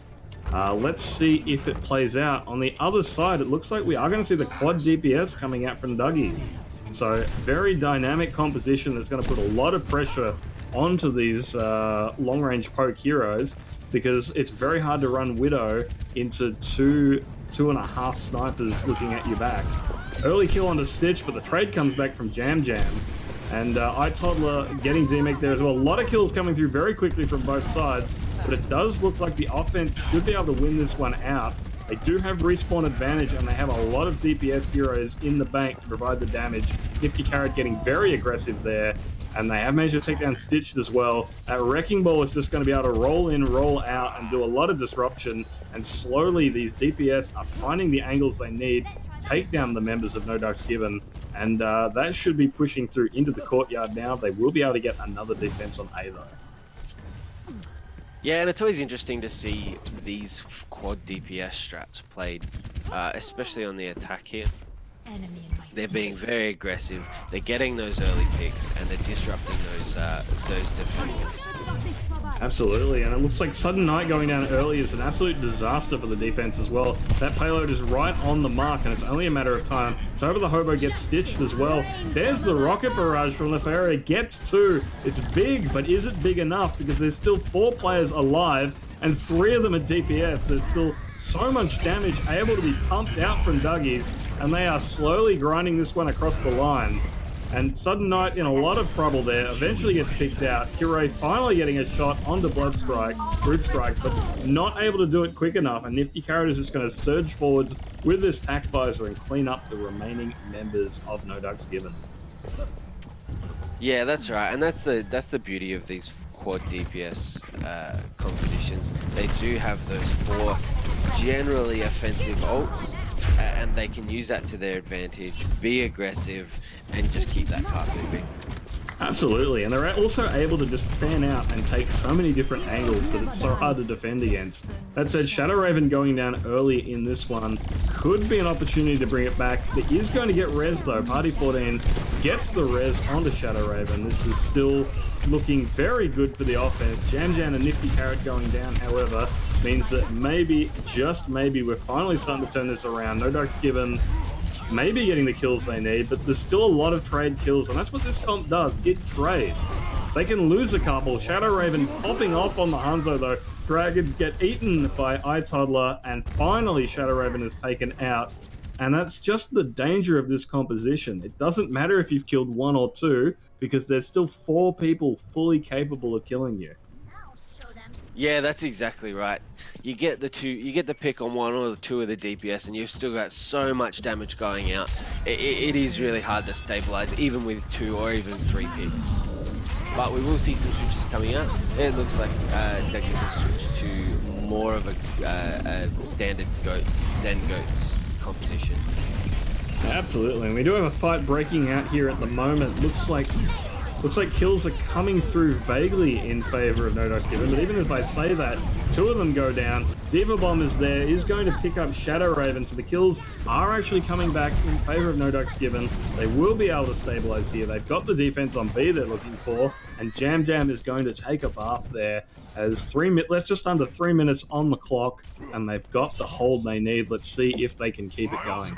Let's see if it plays out. On the other side, it looks like we are going to see the quad DPS coming out from Duggies. So very dynamic composition that's going to put a lot of pressure onto these long-range poke heroes, because it's very hard to run Widow into two and a half snipers looking at your back. Early kill onto Stitch, but the trade comes back from Jam Jam. And iToddler getting DMEC there as well. A lot of kills coming through very quickly from both sides, but it does look like the offense should be able to win this one out. They do have respawn advantage, and they have a lot of DPS heroes in the bank to provide the damage. Nifty Carrot getting very aggressive there, and they have managed to take down Stitch as well. That Wrecking Ball is just going to be able to roll in, roll out, and do a lot of disruption, and slowly these DPS are finding the angles they need to take down the members of No Ducks Given, and that should be pushing through into the courtyard now. They will be able to get another defense on A, though. Yeah, and it's always interesting to see these quad DPS strats played, especially on the attack here. They're being very aggressive. They're getting those early picks, and they're disrupting those defenses. Absolutely, and it looks like Sudden Night going down early is an absolute disaster for the defense as well. That payload is right on the mark, and it's only a matter of time. So over the Hobo gets stitched as well. There's the rocket barrage from Nefaria. Gets two. It's big, but is it big enough? Because there's still 4 players alive, and 3 of them are DPS. There's still so much damage able to be pumped out from Duggies, and they are slowly grinding this one across the line. And Sudden Night in a lot of trouble there, eventually gets picked out. Kirei finally getting a shot onto Blood Strike, Brute Strike, but not able to do it quick enough. And Nifty Carrot is just going to surge forwards with this tack visor and clean up the remaining members of No Ducks Given. Yeah, that's right, and that's the beauty of these quad DPS competitions. They do have those 4 generally offensive ults, and they can use that to their advantage, be aggressive, and just keep that card moving. Absolutely, and they're also able to just fan out and take so many different angles that it's so hard to defend against. That said, Shadow Raven going down early in this one could be an opportunity to bring it back. It is going to get res though. Party 14 gets the res onto Shadow Raven. This is still looking very good for the offense. Jam Jam and Nifty Carrot going down, however, means that maybe, just maybe, we're finally starting to turn this around. No Ducks Given maybe getting the kills they need, but there's still a lot of trade kills, and that's what this comp does. It trades. They can lose a couple. Shadow Raven popping off on the Hanzo though. Dragons get eaten by iToddler, and finally Shadow Raven is taken out. And that's just the danger of this composition. It doesn't matter if you've killed 1 or 2, because there's still 4 people fully capable of killing you. Yeah, that's exactly right. You get the pick on 1 or 2 of the DPS, and you've still got so much damage going out. It is really hard to stabilize, even with 2 or even 3 picks. But we will see some switches coming out. It looks like Duggies has switched to more of a standard Zen Goats competition. Absolutely, and we do have a fight breaking out here at the moment. Looks like kills are coming through vaguely in favor of No Ducks Given, but even if I say that, 2 of them go down. Diva Bomb is there, is going to pick up Shadow Raven, so the kills are actually coming back in favor of No Ducks Given. They will be able to stabilize here. They've got the defense on B they're looking for, and Jam Jam is going to take a bath there as that's just under 3 minutes on the clock, and they've got the hold they need. Let's see if they can keep it going.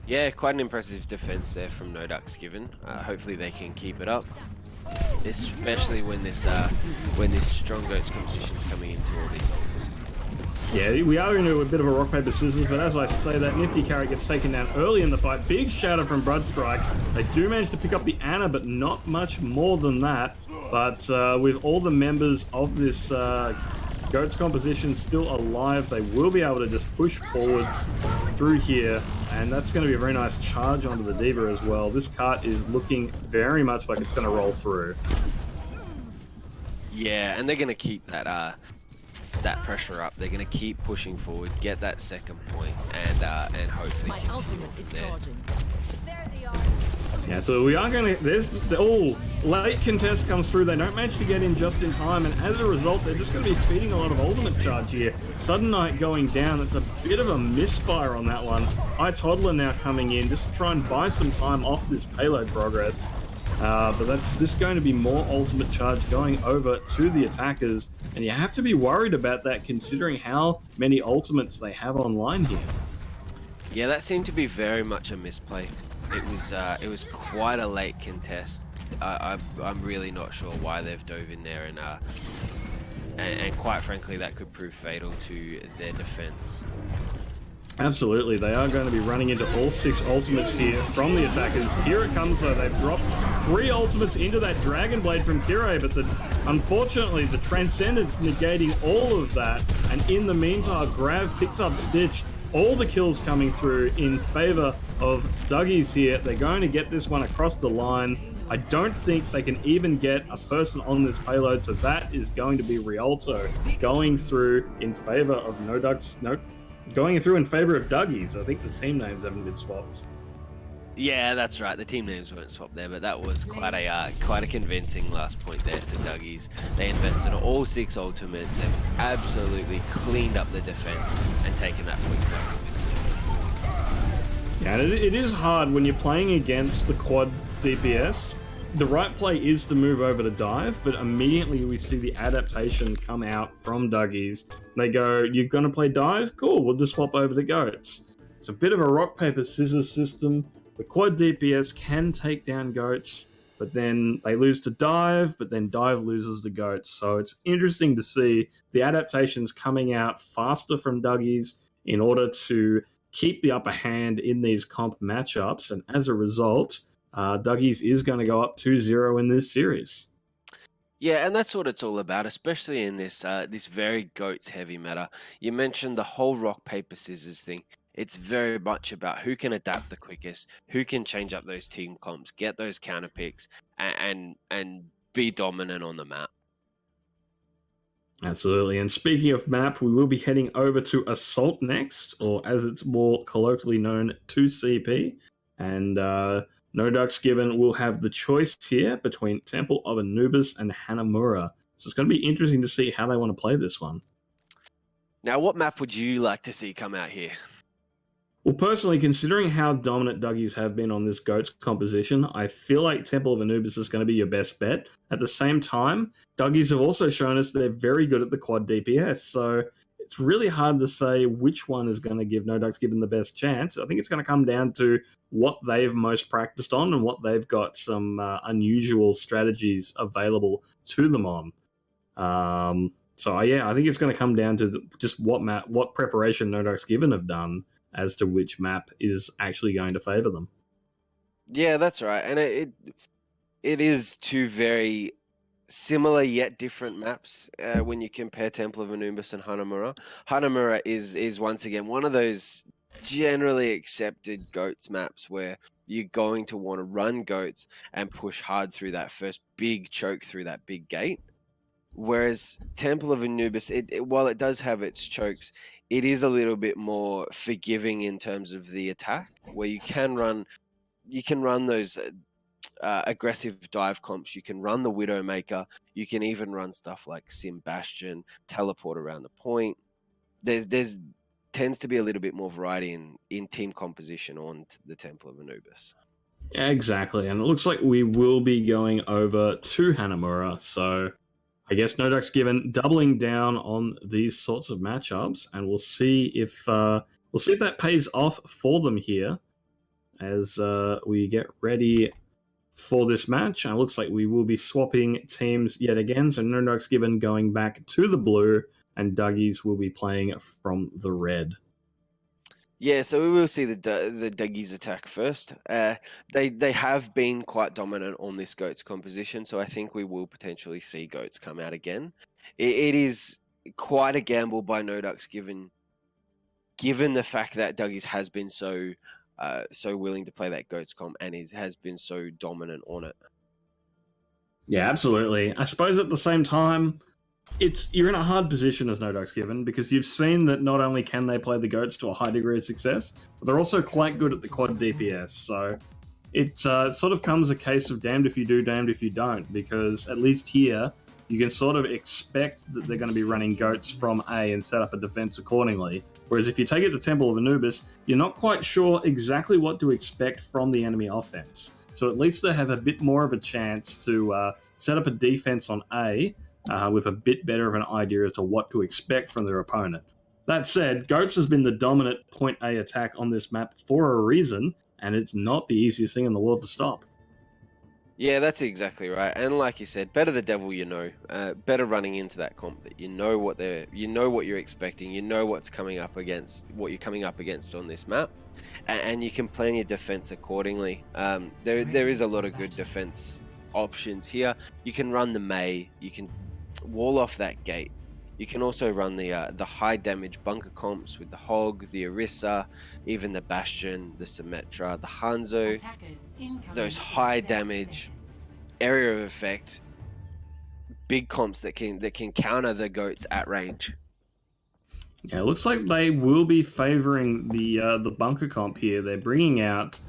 Yeah, quite an impressive defense there from No Ducks Given. Hopefully they can keep it up, especially when this strong goats competition is coming into all these ults. Yeah, we are into a bit of a rock paper scissors, but as I say, that Nifty Carrot gets taken down early in the fight. Big shatter from Blood Strike. They do manage to pick up the Ana, but not much more than that. But with all the members of this Goats composition still alive, they will be able to just push forwards through here, and that's going to be a very nice charge onto the Diva as well. This cart is looking very much like it's going to roll through. Yeah, and they're going to keep that pressure up. They're going to keep pushing forward, get that second point, and hopefully My ultimate is charging. There they are. Yeah, so we are going to... There's the late contest comes through. They don't manage to get in just in time, and as a result, they're just going to be feeding a lot of ultimate charge here. Sudden Knight going down. It's a bit of a misfire on that one. Toddler now coming in just to try and buy some time off this payload progress. But that's just going to be more ultimate charge going over to the attackers, and you have to be worried about that considering how many ultimates they have online here. Yeah, that seemed to be very much a misplay. It was quite a late contest. I'm really not sure why they've dove in there, and quite frankly, that could prove fatal to their defense. Absolutely, they are going to be running into all 6 ultimates here from the attackers. Here it comes though, they've dropped 3 ultimates into that Dragon Blade from Kirei, but unfortunately the Transcendence negating all of that, and in the meantime, Grav picks up Stitch. All the kills coming through in favor of Duggies here. They're going to get this one across the line. I don't think they can even get a person on this payload, so that is going to be Rialto going through in favor of going through in favor of Duggies. I think the team names haven't been swapped. Yeah, that's right. The team names weren't swapped there, but that was quite a convincing last point there to Duggies. They invested all 6 ultimates. They've absolutely cleaned up the defense and taken that point quite convincingly. Yeah, and it is hard when you're playing against the quad DPS. The right play is to move over to dive, but immediately we see the adaptation come out from Duggies. They go, "You're going to play dive? Cool, we'll just swap over to goats." It's a bit of a rock, paper, scissors system. The quad DPS can take down goats, but then they lose to dive, but then dive loses to goats. So it's interesting to see the adaptations coming out faster from Duggies in order to keep the upper hand in these comp matchups. And as a result, Duggies is going to go up 2-0 in this series. Yeah, and that's what it's all about, especially in this this very goats heavy meta. You mentioned the whole rock paper scissors thing. It's very much about who can adapt the quickest, who can change up those team comps, get those counter picks, and be dominant on the map. Absolutely. And speaking of map, we will be heading over to Assault next, or as it's more colloquially known, 2CP. And No Ducks Given will have the choice here between Temple of Anubis and Hanamura. So it's going to be interesting to see how they want to play this one. Now, what map would you like to see come out here? Well, personally, considering how dominant Duggies have been on this GOATS composition, I feel like Temple of Anubis is going to be your best bet. At the same time, Duggies have also shown us they're very good at the quad DPS, so it's really hard to say which one is going to give No Ducks Given the best chance. I think it's going to come down to what they've most practiced on and what they've got some unusual strategies available to them on. So yeah, I think it's going to come down to just what preparation No Ducks Given have done as to which map is actually going to favor them. Yeah, that's right. And it is two very similar yet different maps when you compare Temple of Anubis and Hanamura. Hanamura is once again one of those generally accepted goats maps where you're going to want to run goats and push hard through that first big choke through that big gate. Whereas Temple of Anubis, while it does have its chokes, it is a little bit more forgiving in terms of the attack, where you can run those aggressive dive comps. You can run the Widowmaker. You can even run stuff like Sim Bastion, teleport around the point. There's tends to be a little bit more variety in team composition on the Temple of Anubis. Yeah, exactly, and it looks like we will be going over to Hanamura, so I guess No Ducks Given doubling down on these sorts of matchups, and we'll see if that pays off for them here as we get ready for this match. And it looks like we will be swapping teams yet again. So No Ducks Given going back to the blue, and Duggies will be playing from the red. Yeah, so we will see the Duggies attack first. They have been quite dominant on this goats composition, so I think we will potentially see goats come out again. It is quite a gamble by No Ducks given the fact that Duggies has been so willing to play that goats comp and has been so dominant on it. Yeah, absolutely. I suppose at the same time, you're in a hard position as No Ducks Given, because you've seen that not only can they play the goats to a high degree of success, but they're also quite good at the quad DPS. So it sort of comes a case of damned if you do, damned if you don't, because at least here you can sort of expect that they're going to be running goats from A and set up a defense accordingly. Whereas if you take it to Temple of Anubis, you're not quite sure exactly what to expect from the enemy offense. So at least they have a bit more of a chance to set up a defense on A with a bit better of an idea as to what to expect from their opponent. That said, Goats has been the dominant point A attack on this map for a reason, and it's not the easiest thing in the world to stop. Yeah, that's exactly right. And like you said, better the devil you know. Better running into that comp that you know what you're expecting, you know what's coming up against, what you're coming up against on this map, and you can plan your defense accordingly. There is a lot of good defense options here. You can run the May, you can wall off that gate. You can also run the high damage bunker comps with the Hog, the Orisa, even the Bastion, the Symmetra, the Hanzo. Those high damage, area of effect, big comps that can counter the goats at range. Yeah, it looks like they will be favouring the bunker comp here. They're bringing out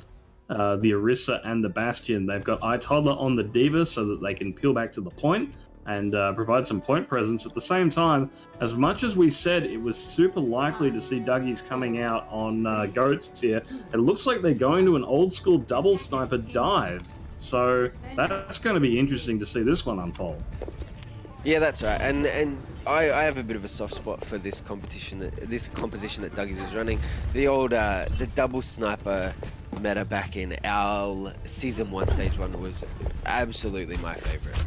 the Orisa and the Bastion. They've got iToddler on the D.Va so that they can peel back to the point and provide some point presence. At the same time, as much as we said it was super likely to see Duggies coming out on goats here, it looks like they're going to an old school double sniper dive. So that's going to be interesting to see this one unfold. Yeah, that's right. And I have a bit of a soft spot for this composition that Duggies is running. The old the double sniper meta back in AOL Season 1 Stage 1 was absolutely my favorite.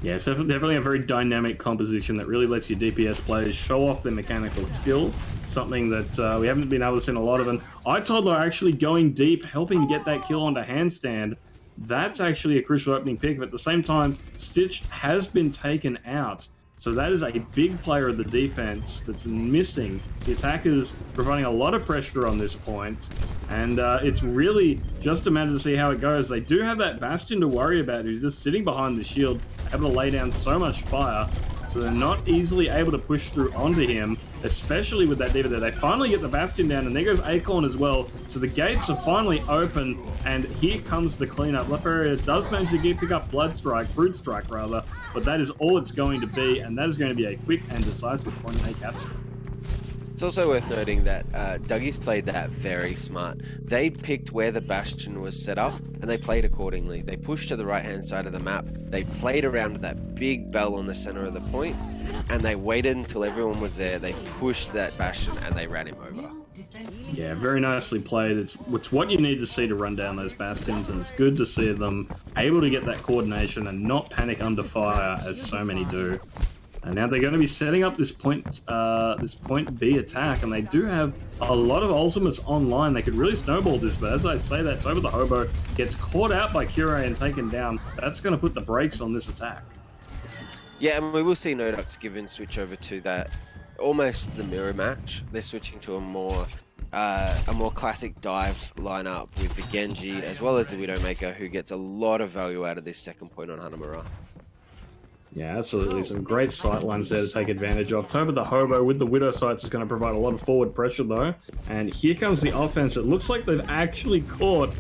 Yeah, it's definitely a very dynamic composition that really lets your DPS players show off their mechanical skill, something that we haven't been able to see a lot of. And iToddler actually going deep, helping to get that kill onto Handstand. That's actually a crucial opening pick, but at the same time, Stitch has been taken out. So that is a big player of the defense that's missing. The attackers providing a lot of pressure on this point, and it's really just a matter to see how it goes. They do have that Bastion to worry about, who's just sitting behind the shield, able to lay down so much fire, so they're not easily able to push through onto him, especially with that D.Va there. They finally get the Bastion down, and there goes Acorn as well. So the gates are finally open, and here comes the cleanup. Lefaria does manage to pick up Brute Strike rather, but that is all it's going to be, and that is going to be a quick and decisive point A capture. It's also worth noting that Duggies played that very smart. They picked where the Bastion was set up, and they played accordingly. They pushed to the right-hand side of the map. They played around that big bell on the center of the point, and they waited until everyone was there. They pushed that Bastion, and they ran him over. Yeah, very nicely played. It's what you need to see to run down those Bastions, and it's good to see them able to get that coordination and not panic under fire, as so many do. And now they're going to be setting up this point B attack, and they do have a lot of ultimates online. They could really snowball this, but as I say that, Toba the Hobo gets caught out by Cure and taken down. That's going to put the brakes on this attack. Yeah, and we will see Nodux given switch over to that, almost the mirror match. They're switching to a more classic dive lineup with the Genji as well as the Widowmaker, who gets a lot of value out of this second point on Hanamura. Yeah, absolutely. Some great sight lines there to take advantage of. Toba the Hobo with the Widow sights is going to provide a lot of forward pressure though. And here comes the offense. It looks like they've actually caught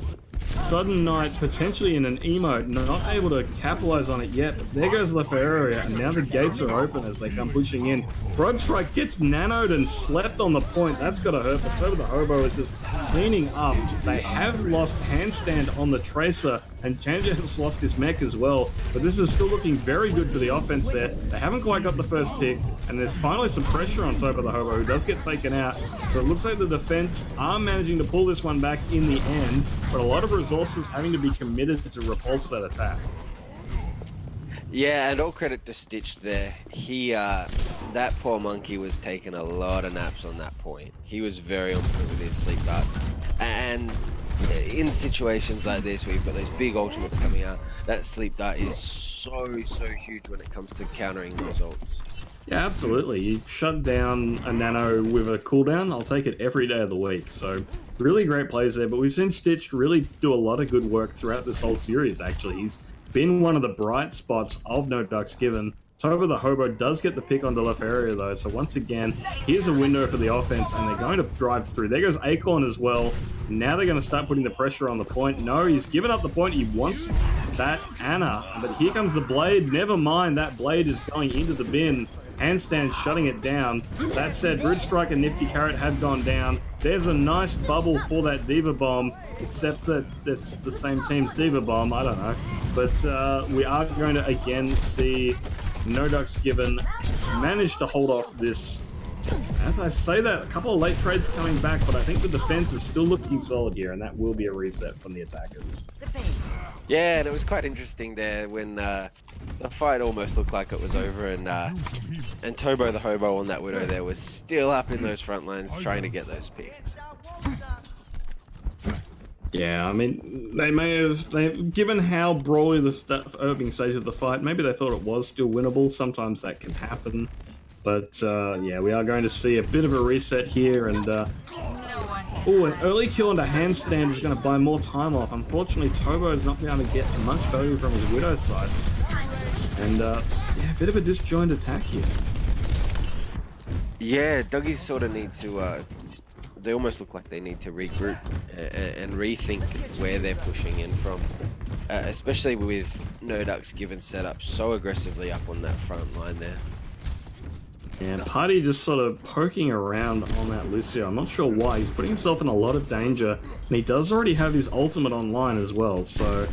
Sudden Night potentially in an emote, not able to capitalize on it yet. But there goes Lefaria, and now the gates are open as they come pushing in. Broad Strike gets nanoed and slept on the point. That's got to hurt, but Toba the Hobo is just cleaning up. They have lost Handstand on the Tracer, and Chanja has lost his mech as well. But this is still looking very good for the offense there. They haven't quite got the first tick, and there's finally some pressure on Toba the Hobo, who does get taken out. So it looks like the defense are managing to pull this one back in the end, but a lot of resources having to be committed to repulse that attack. Yeah, and all credit to Stitch there. He, that poor monkey was taking a lot of naps on that point. He was very on point with his sleep darts. And in situations like this, where you've got those big ultimates coming out, that sleep dart is so huge when it comes to countering results. Yeah, absolutely. You shut down a nano with a cooldown, I'll take it every day of the week. So really great plays there, but we've seen Stitch really do a lot of good work throughout this whole series, actually. He's been one of the bright spots of No Ducks Given, Toba the Hobo does get the pick on Delaferia though, so once again, here's a window for the offense, and they're going to drive through. There goes Acorn as well. Now they're going to start putting the pressure on the point. No, he's given up the point. He wants that Anna, but here comes the Blade. Never mind, that Blade is going into the bin. Handstand shutting it down. That said, Brood Strike and Nifty Carrot have gone down. There's a nice bubble for that Diva Bomb, except that it's the same team's Diva Bomb. I don't know. But we are going to again see No Ducks Given manage to hold off this. As I say that, a couple of late trades coming back, but I think the defense is still looking solid here, and that will be a reset from the attackers. Yeah, and it was quite interesting there when the fight almost looked like it was over, and Tobo the Hobo on that Widow there was still up in those front lines trying to get those picks. Yeah, I mean, given how brawly the opening stage of the fight, maybe they thought it was still winnable. Sometimes that can happen. But yeah, we are going to see a bit of a reset here, and an early kill and a handstand is going to buy more time off. Unfortunately, Tobo is not going to get much value from his Widow sights. And yeah, a bit of a disjointed attack here. Yeah, Duggies sort of need to, they almost look like they need to regroup and rethink where they're pushing in from. Especially with No Ducks Given set up so aggressively up on that front line there. And Party just sort of poking around on that Lucio. I'm not sure why. He's putting himself in a lot of danger, and he does already have his ultimate online as well, so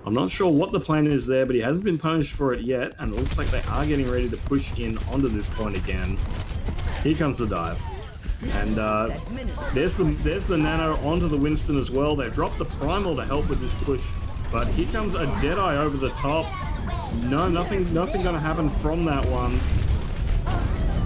I'm not sure what the plan is there, but he hasn't been punished for it yet, and it looks like they are getting ready to push in onto this point again. Here comes the dive. And there's the Nano onto the Winston as well. They've dropped the Primal to help with this push, but here comes a Deadeye over the top. No, nothing going to happen from that one.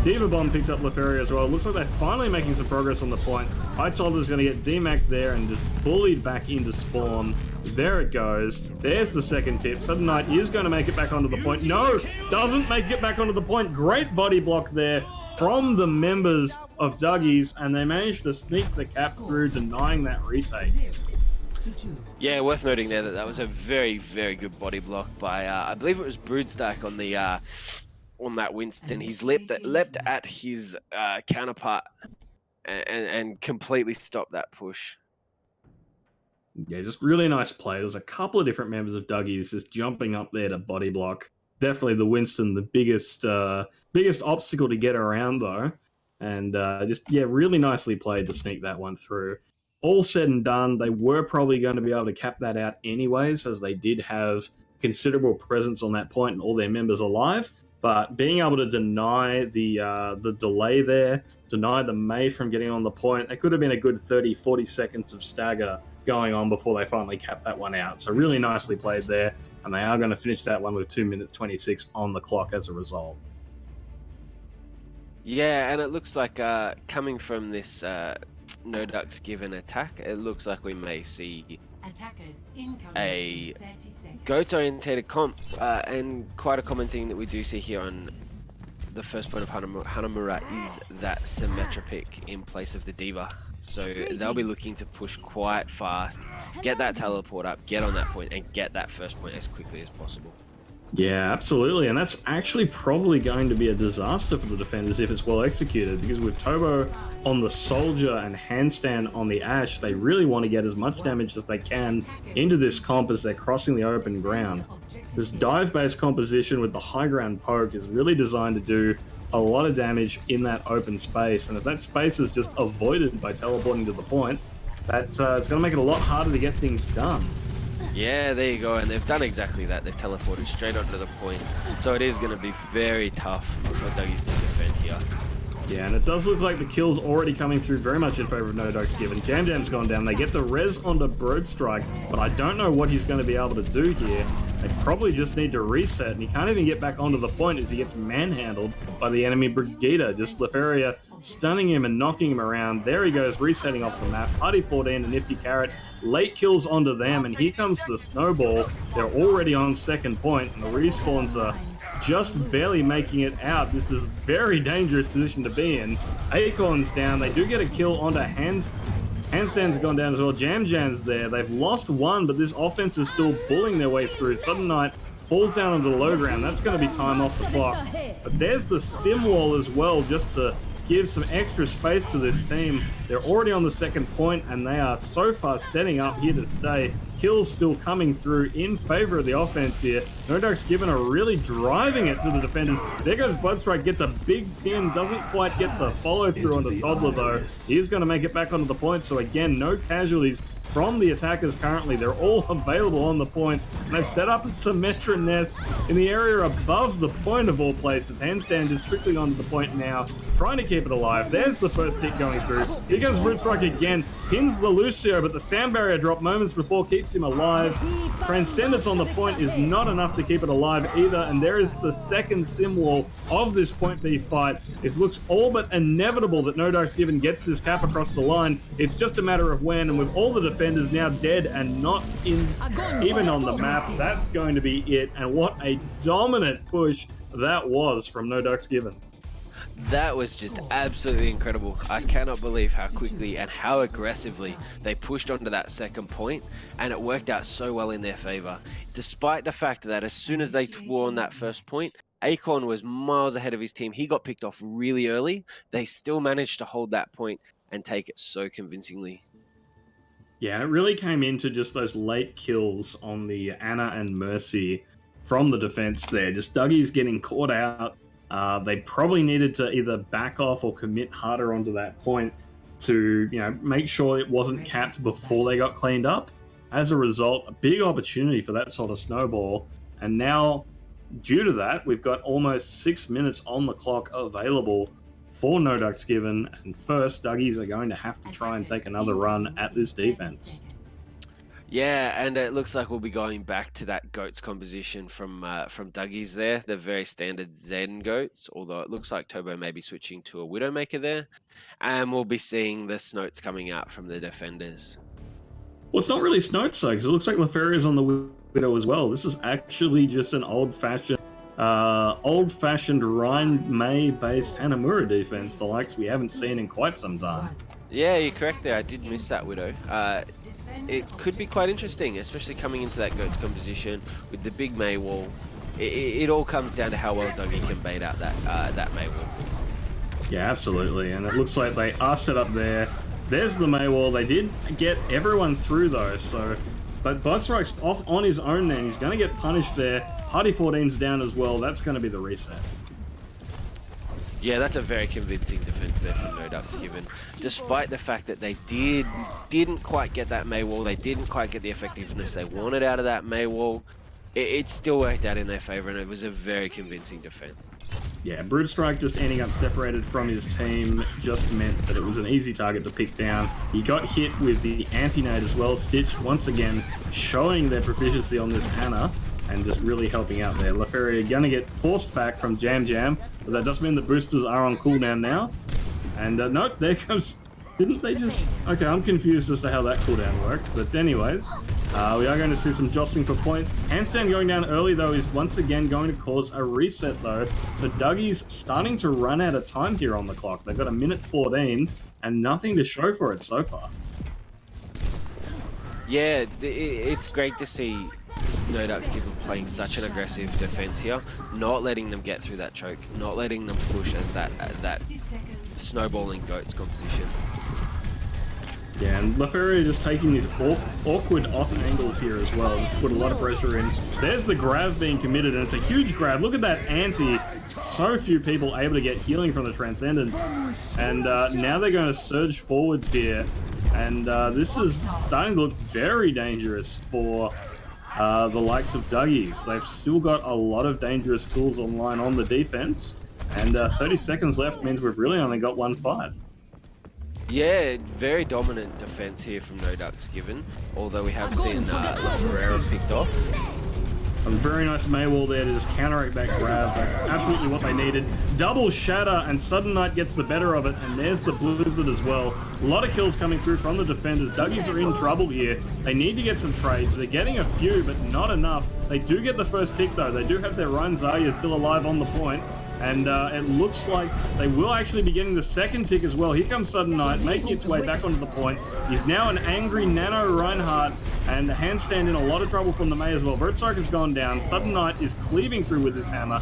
Diva Bomb picks up Leferia as well. Looks like they're finally making some progress on the point. High Shoulder's going to get DMAC there and just bullied back into spawn. There it goes. There's the second tip. Sudden Knight is going to make it back onto the point. No, doesn't make it back onto the point. Great body block there from the members of Duggies, and they managed to sneak the cap through, denying that retake. Yeah, worth noting there that that was a very, very good body block by, I believe it was Broodstack on the on that Winston. He's leapt at his counterpart and completely stopped that push. Yeah, just really nice play. There's a couple of different members of Duggies just jumping up there to body block. Definitely the Winston, the biggest obstacle to get around though. And just, yeah, really nicely played to sneak that one through. All said and done, they were probably going to be able to cap that out anyways, as they did have considerable presence on that point and all their members alive. But being able to deny the delay there, deny the Mei from getting on the point, it could have been a good 30, 40 seconds of stagger going on before they finally capped that one out. So really nicely played there, and they are going to finish that one with 2 minutes 26 on the clock as a result. Yeah, and it looks like coming from this No Ducks Given attack, it looks like we may see a goat-orientated comp, and quite a common thing that we do see here on the first point of Hanamura is that Symmetra pick in place of the Diva. So they'll be looking to push quite fast, get that teleport up, get on that point, and get that first point as quickly as possible. Yeah, absolutely, and that's actually probably going to be a disaster for the defenders if it's well executed, because with Tobo on the Soldier and Handstand on the Ashe, they really want to get as much damage as they can into this comp as they're crossing the open ground. This dive-based composition with the high ground poke is really designed to do a lot of damage in that open space, and if that space is just avoided by teleporting to the point, it's going to make it a lot harder to get things done. Yeah, there you go, and they've done exactly that. They've teleported straight onto the point, so it is going to be very tough for Duggies to defend here. Yeah, and it does look like the kill's already coming through very much in favor of No Ducks Given. Jam Jam's gone down. They get the res onto Brood Strike, but I don't know what he's going to be able to do here. They probably just need to reset, and he can't even get back onto the point as he gets manhandled by the enemy Brigida. Just Leferia stunning him and knocking him around. There he goes, resetting off the map. Party 14 and Nifty Carrot. Late kills onto them, and here comes the snowball. They're already on second point, and the respawns are just barely making it out. This is a very dangerous position to be in. Acorn's down. They do get a kill onto Handstand's gone down as well. Jam Jam's there. They've lost one, but this offense is still bullying their way through. Sudden Knight falls down onto the low ground. That's going to be time off the clock. But there's the sim wall as well, just to give some extra space to this team. They're already on the second point, and they are so far setting up here to stay. Kills still coming through in favor of the offense here. No Ducks Given are really driving it to the defenders. There goes Bloodstrike, gets a big pin, doesn't quite get the follow through on the Toddler though. He's going to make it back onto the point, so again, no casualties from the attackers currently. They're all available on the point, and they've set up a Symmetra nest in the area above the point of all places. Handstand is trickling onto the point now, trying to keep it alive. There's the first hit going through. Here comes Brute Strike again, pins the Lucio, but the sound barrier drop moments before keeps him alive. Transcendence on the point is not enough to keep it alive either, and there is the second sim wall of this point B fight. It looks all but inevitable that No Ducks Given gets this cap across the line. It's just a matter of when, and with all the defenders now dead and not in even on the map, that's going to be it. And what a dominant push that was from No Ducks Given. That was just absolutely incredible. I cannot believe how quickly and how aggressively they pushed onto that second point, and it worked out so well in their favor. Despite the fact that as soon as they were on that first point, Acorn was miles ahead of his team. He got picked off really early. They still managed to hold that point and take it so convincingly. Yeah, it really came into just those late kills on the Anna and Mercy from the defense there. Just Duggies getting caught out. They probably needed to either back off or commit harder onto that point to, make sure it wasn't capped before they got cleaned up. As a result, a big opportunity for that sort of snowball. And now, due to that, we've got almost 6 minutes on the clock available for No Ducks Given. And first, Duggies are going to have to try and take another run at this defense. Yeah, and it looks like we'll be going back to that goats composition from Duggies there. The very standard Zen goats, although it looks like Turbo may be switching to a Widowmaker there. And we'll be seeing the snotes coming out from the defenders. Well, it's not really snotes though, because it looks like Leferia's on the Widow as well. This is actually just an old-fashioned Rhine May-based Hanamura defense, the likes we haven't seen in quite some time. Yeah, you're correct there. I did miss that Widow. It could be quite interesting, especially coming into that goats composition with the big May wall. It all comes down to how well Dougie can bait out that May wall. Yeah, absolutely. And it looks like they are set up there. There's the May wall. They did get everyone through though, so... But Bloodstrike's off on his own then. He's going to get punished there. Party 14's down as well. That's going to be the reset. Yeah, that's a very convincing defense there from No Ducks Given. Despite the fact that they didn't quite get that May wall, they didn't quite get the effectiveness they wanted out of that May wall, it still worked out in their favor, and it was a very convincing defense. Yeah, Brute Strike just ending up separated from his team just meant that it was an easy target to pick down. He got hit with the anti-nade as well. Stitch, once again, showing their proficiency on this Anna and just really helping out there. Leferia going to get forced back from Jam Jam, but that does mean the boosters are on cooldown now. And nope, there comes... Didn't they just... Okay, I'm confused as to how that cooldown worked. But anyways, we are going to see some jostling for point. Handstand going down early, though, is once again going to cause a reset, though. So Dougie's starting to run out of time here on the clock. They've got 1:14 and nothing to show for it so far. Yeah, it's great to see No Ducks Given playing such an aggressive defense here, not letting them get through that choke, not letting them push as that snowballing goats composition. Yeah, and Leferia just taking these awkward off angles here as well, just put a lot of pressure in. There's the grab being committed, and it's a huge grab. Look at that anti. So few people able to get healing from the Transcendence. And now they're going to surge forwards here. And this is starting to look very dangerous for the likes of Duggies. They've still got a lot of dangerous tools online on the defense. And 30 seconds left means we've really only got one fight. Yeah, very dominant defense here from No Ducks Given, although we have seen La Ferreira picked off. A very nice Maywall there to just counteract that grab. That's absolutely what they needed. Double shatter, and Sudden Night gets the better of it, and there's the Blizzard as well. A lot of kills coming through from the defenders. Duggies are in trouble here. They need to get some trades. They're getting a few, but not enough. They do get the first tick, though. They do have their Ryan Zarya still alive on the point. And it looks like they will actually be getting the second tick as well. Here comes Sudden Knight, making its way back onto the point. He's now an angry Nano Reinhardt, and Handstand in a lot of trouble from the May as well. Berserk has gone down. Sudden Knight is cleaving through with his hammer.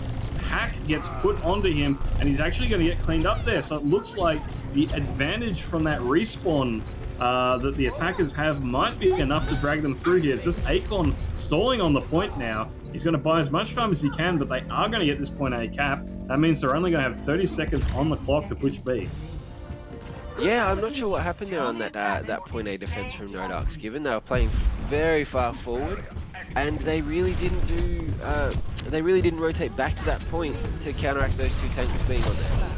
Hack gets put onto him, and he's actually going to get cleaned up there. So it looks like the advantage from that respawn that the attackers have might be enough to drag them through here. It's just Akon stalling on the point now. He's going to buy as much time as he can, but they are going to get this point A cap. That means they're only going to have 30 seconds on the clock to push B. Yeah, I'm not sure what happened there on that point A defense from No Darks Given. They were playing very far forward, and they really didn't rotate back to that point to counteract those two tanks being on there.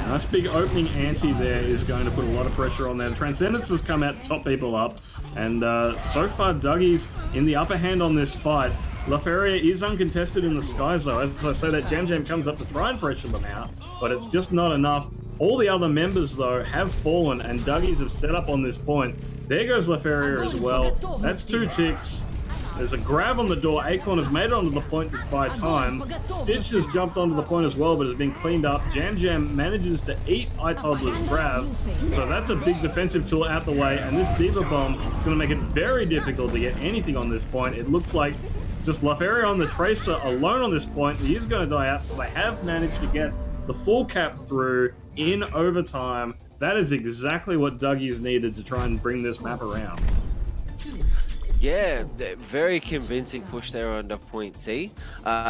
Nice big opening ante there is going to put a lot of pressure on them. Transcendence has come out to top people up, and so far Duggies in the upper hand on this fight. Laferia is uncontested in the skies though. As I say, that Jam Jam comes up to try and pressure them out, but it's just not enough. All the other members though have fallen, and Duggies have set up on this point. There goes Laferia as well. That's 2 ticks. There's a grab on the door. Akon has made it onto the point by time. Stitch has jumped onto the point as well, but has been cleaned up. Jam Jam manages to eat iToddler's grab. So that's a big defensive tool out the way, and this Diva Bomb is going to make it very difficult to get anything on this point. It looks like just Laferia on the Tracer alone on this point. He is going to die out, so they have managed to get the full cap through in overtime. That is exactly what Duggies needed to try and bring this map around. Yeah, very convincing push there under point C.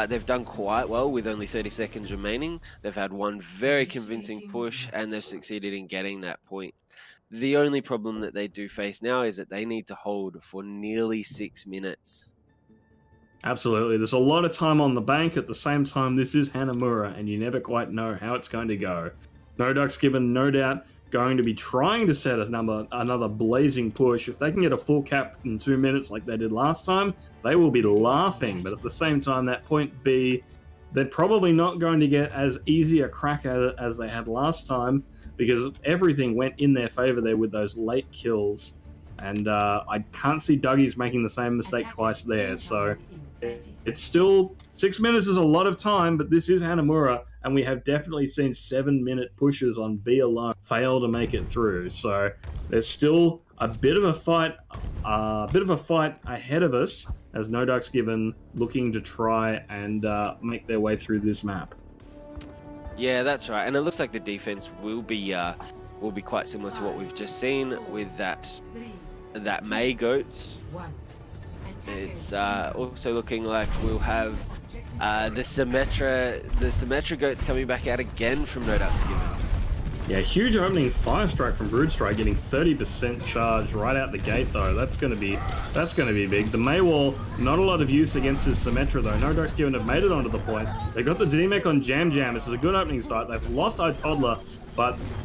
They've done quite well with only 30 seconds remaining. They've had one very convincing push, and they've succeeded in getting that point. The only problem that they do face now is that they need to hold for nearly 6 minutes. Absolutely. There's a lot of time on the bank. At the same time, this is Hanamura, and you never quite know how it's going to go. No Ducks Given, no doubt, going to be trying to set another blazing push. If they can get a full cap in 2 minutes like they did last time, they will be laughing. But at the same time, that point B, they're probably not going to get as easy a crack at it as they had last time, because everything went in their favor there with those late kills. And I can't see Duggies making the same mistake twice there. So it's still 6 minutes is a lot of time, but this is Hanamura, and we have definitely seen 7-minute pushes on B alone fail to make it through. So there's still a bit of a fight, ahead of us as No Ducks Given looking to try and make their way through this map. Yeah, that's right, and it looks like the defense will be quite similar to what we've just seen with that May Goats. It's also looking like we'll have the Symmetra Goats coming back out again from No Ducks Given. Yeah, huge opening fire strike from Broodstrike, getting 30% charge right out the gate though. That's gonna be big. The Maywall, not a lot of use against this Symmetra though. No Ducks Given have made it onto the point. They got the D-Mech on Jam Jam. This is a good opening start. They've lost iToddler,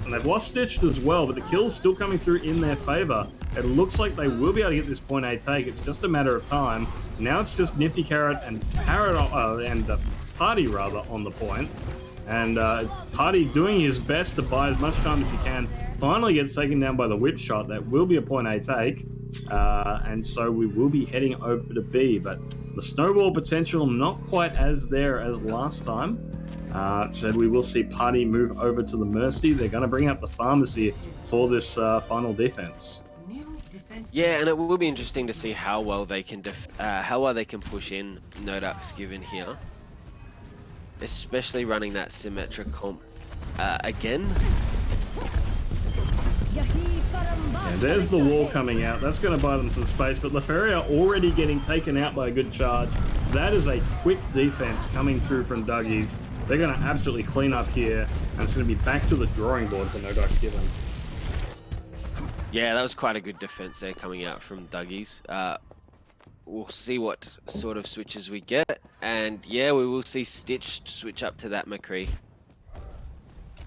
and they've lost Stitched as well, but the kill's still coming through in their favor. It looks like they will be able to get this point A take. It's just a matter of time. Now it's just Nifty Carrot and Party rather on the point. And Party doing his best to buy as much time as he can. Finally gets taken down by the whip shot. That will be a point A take. And so we will be heading over to B. But the snowball potential not quite as there as last time. So we will see Party move over to the Mercy. They're going to bring out the Pharmacy for this final defense. Yeah, and it will be interesting to see how well they can push in No Ducks Given here, especially running that Symmetra comp again. And there's the wall coming out. That's going to buy them some space, but Laferia already getting taken out by a good charge. That is a quick defense coming through from Duggies. They're going to absolutely clean up here, and it's going to be back to the drawing board for No Ducks Given. Yeah, that was quite a good defense there coming out from Duggies. We'll see what sort of switches we get, and yeah, we will see Stitch switch up to that McCree.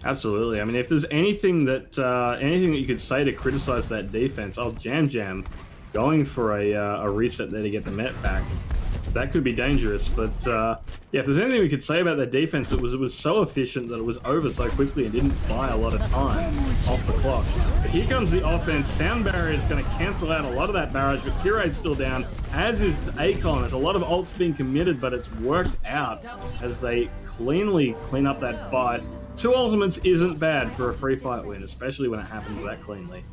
Absolutely. I mean, if there's anything that you could say to criticize that defense, Jam Jam going for a reset there to get the Met back. that could be dangerous. But yeah, if there's anything we could say about their defense, it was so efficient that it was over so quickly and didn't buy a lot of time off the clock. But here comes the offense. Sound Barrier is going to cancel out a lot of that barrage, but Kira's still down, as is AAOL. There's a lot of ults being committed, but it's worked out as they cleanly clean up that fight. 2 ultimates isn't bad for a free fight win, especially when it happens that cleanly.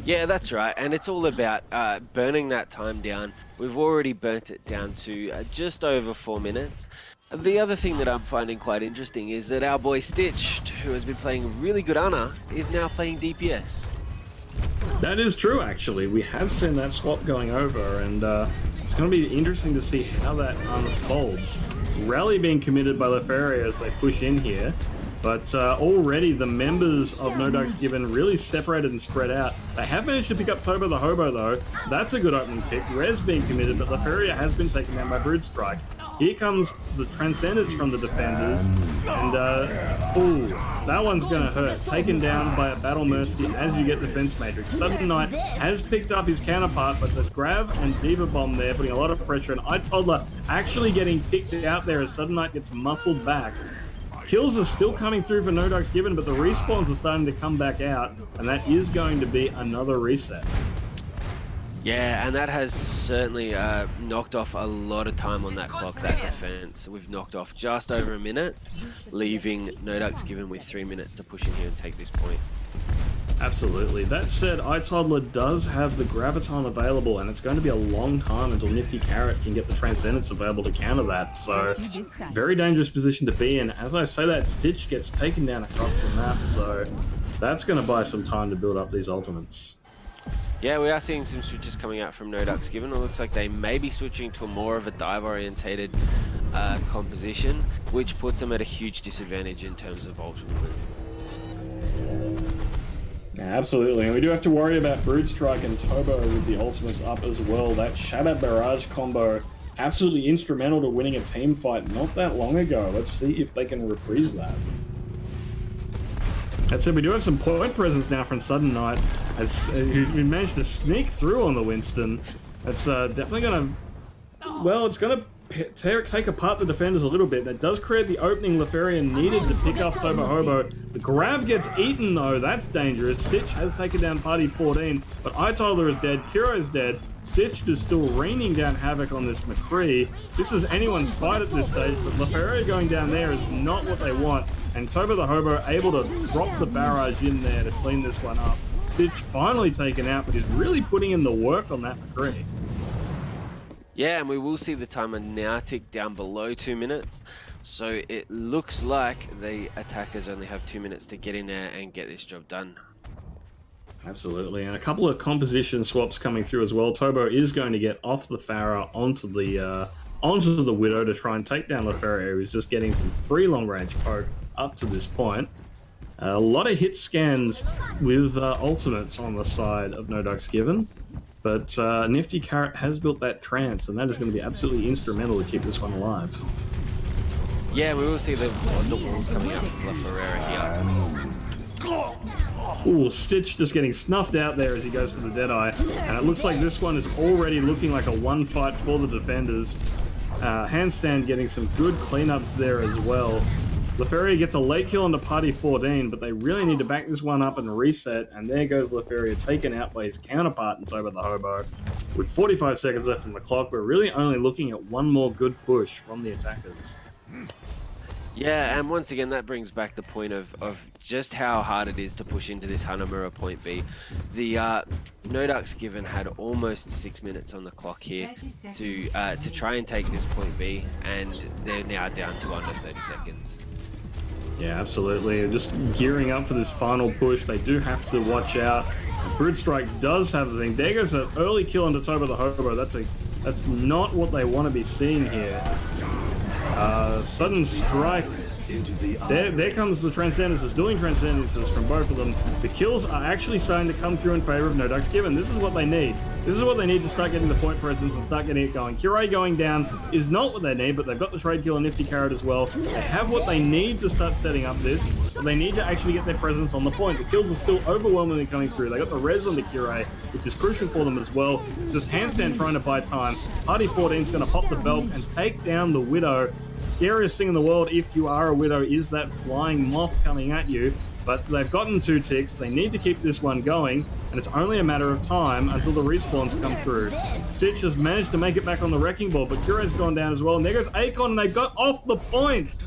Yeah, that's right, and it's all about burning that time down. We've already burnt it down to just over 4 minutes. The other thing that I'm finding quite interesting is that our boy Stitch, who has been playing really good Ana, is now playing DPS. That is true, actually. We have seen that swap going over, and it's going to be interesting to see how that unfolds. Rally being committed by Lefaria as they push in here, but already the members of No Ducks Given really separated and spread out. They have managed to pick up Tobo the Hobo, though. That's a good opening pick. Rez being committed, but Lefaria has been taken down by Broodstrike. Here comes the Transcendence from the defenders, and ooh, that one's gonna hurt. Taken down by a Battle Mercy as you get Defense Matrix. Sudden Knight has picked up his counterpart, but there's Grav and Diva Bomb there, putting a lot of pressure, and iToddler actually getting picked out there as Sudden Knight gets muscled back. Kills are still coming through for No Ducks Given, but the respawns are starting to come back out, and that is going to be another reset. Yeah, and that has certainly knocked off a lot of time on that clock, that defense. We've knocked off just over a minute, leaving No Ducks Given with 3 minutes to push in here and take this point. Absolutely. That said, iToddler does have the Graviton available, and it's going to be a long time until Nifty Carrot can get the Transcendence available to counter that. So, very dangerous position to be in. As I say that, Stitch gets taken down across the map, so that's going to buy some time to build up these ultimates. Yeah, we are seeing some switches coming out from No Ducks Given. It looks like they may be switching to a more of a dive-orientated composition, which puts them at a huge disadvantage in terms of ultimate. Yeah, absolutely, and we do have to worry about Broodstrike and Tobo with the ultimates up as well. That Shadow Barrage combo, absolutely instrumental to winning a team fight not that long ago. Let's see if they can reprise that. That said, we do have some point presence now from Sudden Knight, as we managed to sneak through on the Winston. That's definitely going to, well, it's going to take apart the defenders a little bit. That does create the opening Lefaria needed to pick off Tobo Hobo. The Grav gets eaten though, that's dangerous. Stitch has taken down Party 14, but iToddler is dead, Kiro is dead. Stitch is still raining down havoc on this McCree. This is anyone's fight at this stage, but Lefaria going down there is not what they want. And Tobo the Hobo able to drop the barrage in there to clean this one up. Stitch finally taken out, but he's really putting in the work on that McCree. Yeah, and we will see the timer now tick down below 2 minutes. So it looks like the attackers only have 2 minutes to get in there and get this job done. Absolutely, and a couple of composition swaps coming through as well. Tobo is going to get off the Pharah onto the Widow to try and take down Lefaria, who's just getting some free long-range poke up to this point. A lot of hit scans with ultimates on the side of No Ducks Given. But Nifty Carrot has built that trance, and that is going to be absolutely instrumental to keep this one alive. Yeah, we will see the walls coming out from Lefaria here. Ooh, Stitch just getting snuffed out there as he goes for the Deadeye. And it looks like this one is already looking like a one fight for the defenders. Handstand getting some good cleanups there as well. Lefaria gets a late kill onto Party 14, but they really need to back this one up and reset, and there goes Lefaria taken out by his counterpart in Tobo the Hobo. With 45 seconds left on the clock, we're really only looking at one more good push from the attackers. Yeah, and once again, that brings back the point of just how hard it is to push into this Hanamura point B. The No Ducks Given had almost 6 minutes on the clock here to try and take this point B, and they're now down to under 30 seconds. Yeah, absolutely. Just gearing up for this final push. They do have to watch out. Broodstrike does have the thing. There goes an early kill onto Tobo the Hobo. That's not what they want to be seeing here. Sudden Strike There comes the Transcendences, doing Transcendences from both of them. The kills are actually starting to come through in favor of No Ducks Given. This is what they need. This is what they need to start getting the point presence and start getting it going. Curie going down is not what they need, but they've got the trade kill and Nifty Carrot as well. They have what they need to start setting up this, but they need to actually get their presence on the point. The kills are still overwhelmingly coming through. They got the res on the Curie, which is crucial for them as well. It's just Handstand trying to buy time. Party 14 is going to pop the belt and take down the Widow. Scariest thing in the world if you are a Widow is that flying moth coming at you, but they've gotten 2 ticks. They need to keep this one going, and it's only a matter of time until the respawns come through. Stitch has managed to make it back on the wrecking ball, but Curie's gone down as well, and there goes Akon, and they've got off the point.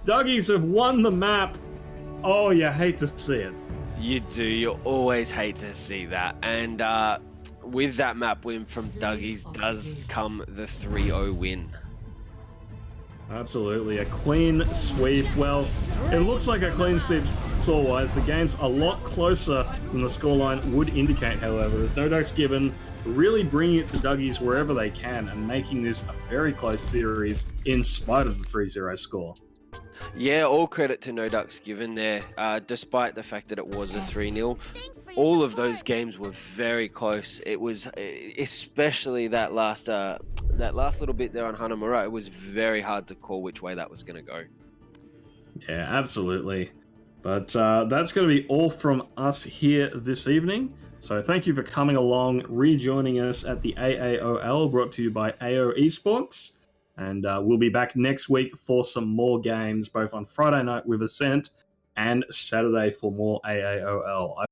Duggies have won the map. Oh, you hate to see it. You do. You always hate to see that. And with that map win from Duggies does come the 3-0 win. Absolutely, a clean sweep. Well, it looks like a clean sweep score-wise. The game's a lot closer than the scoreline would indicate, however. There's No Ducks Given really bringing it to Duggies wherever they can and making this a very close series in spite of the 3-0 score. Yeah, all credit to No Ducks Given there, despite the fact that it was a 3-0. All of those games were very close. It was, especially that last little bit there on Hanamura, it was very hard to call which way that was going to go. Yeah, absolutely. But that's going to be all from us here this evening. So thank you for coming along, rejoining us at the AAOL, brought to you by AOE Sports. And we'll be back next week for some more games, both on Friday night with Ascent and Saturday for more AAOL.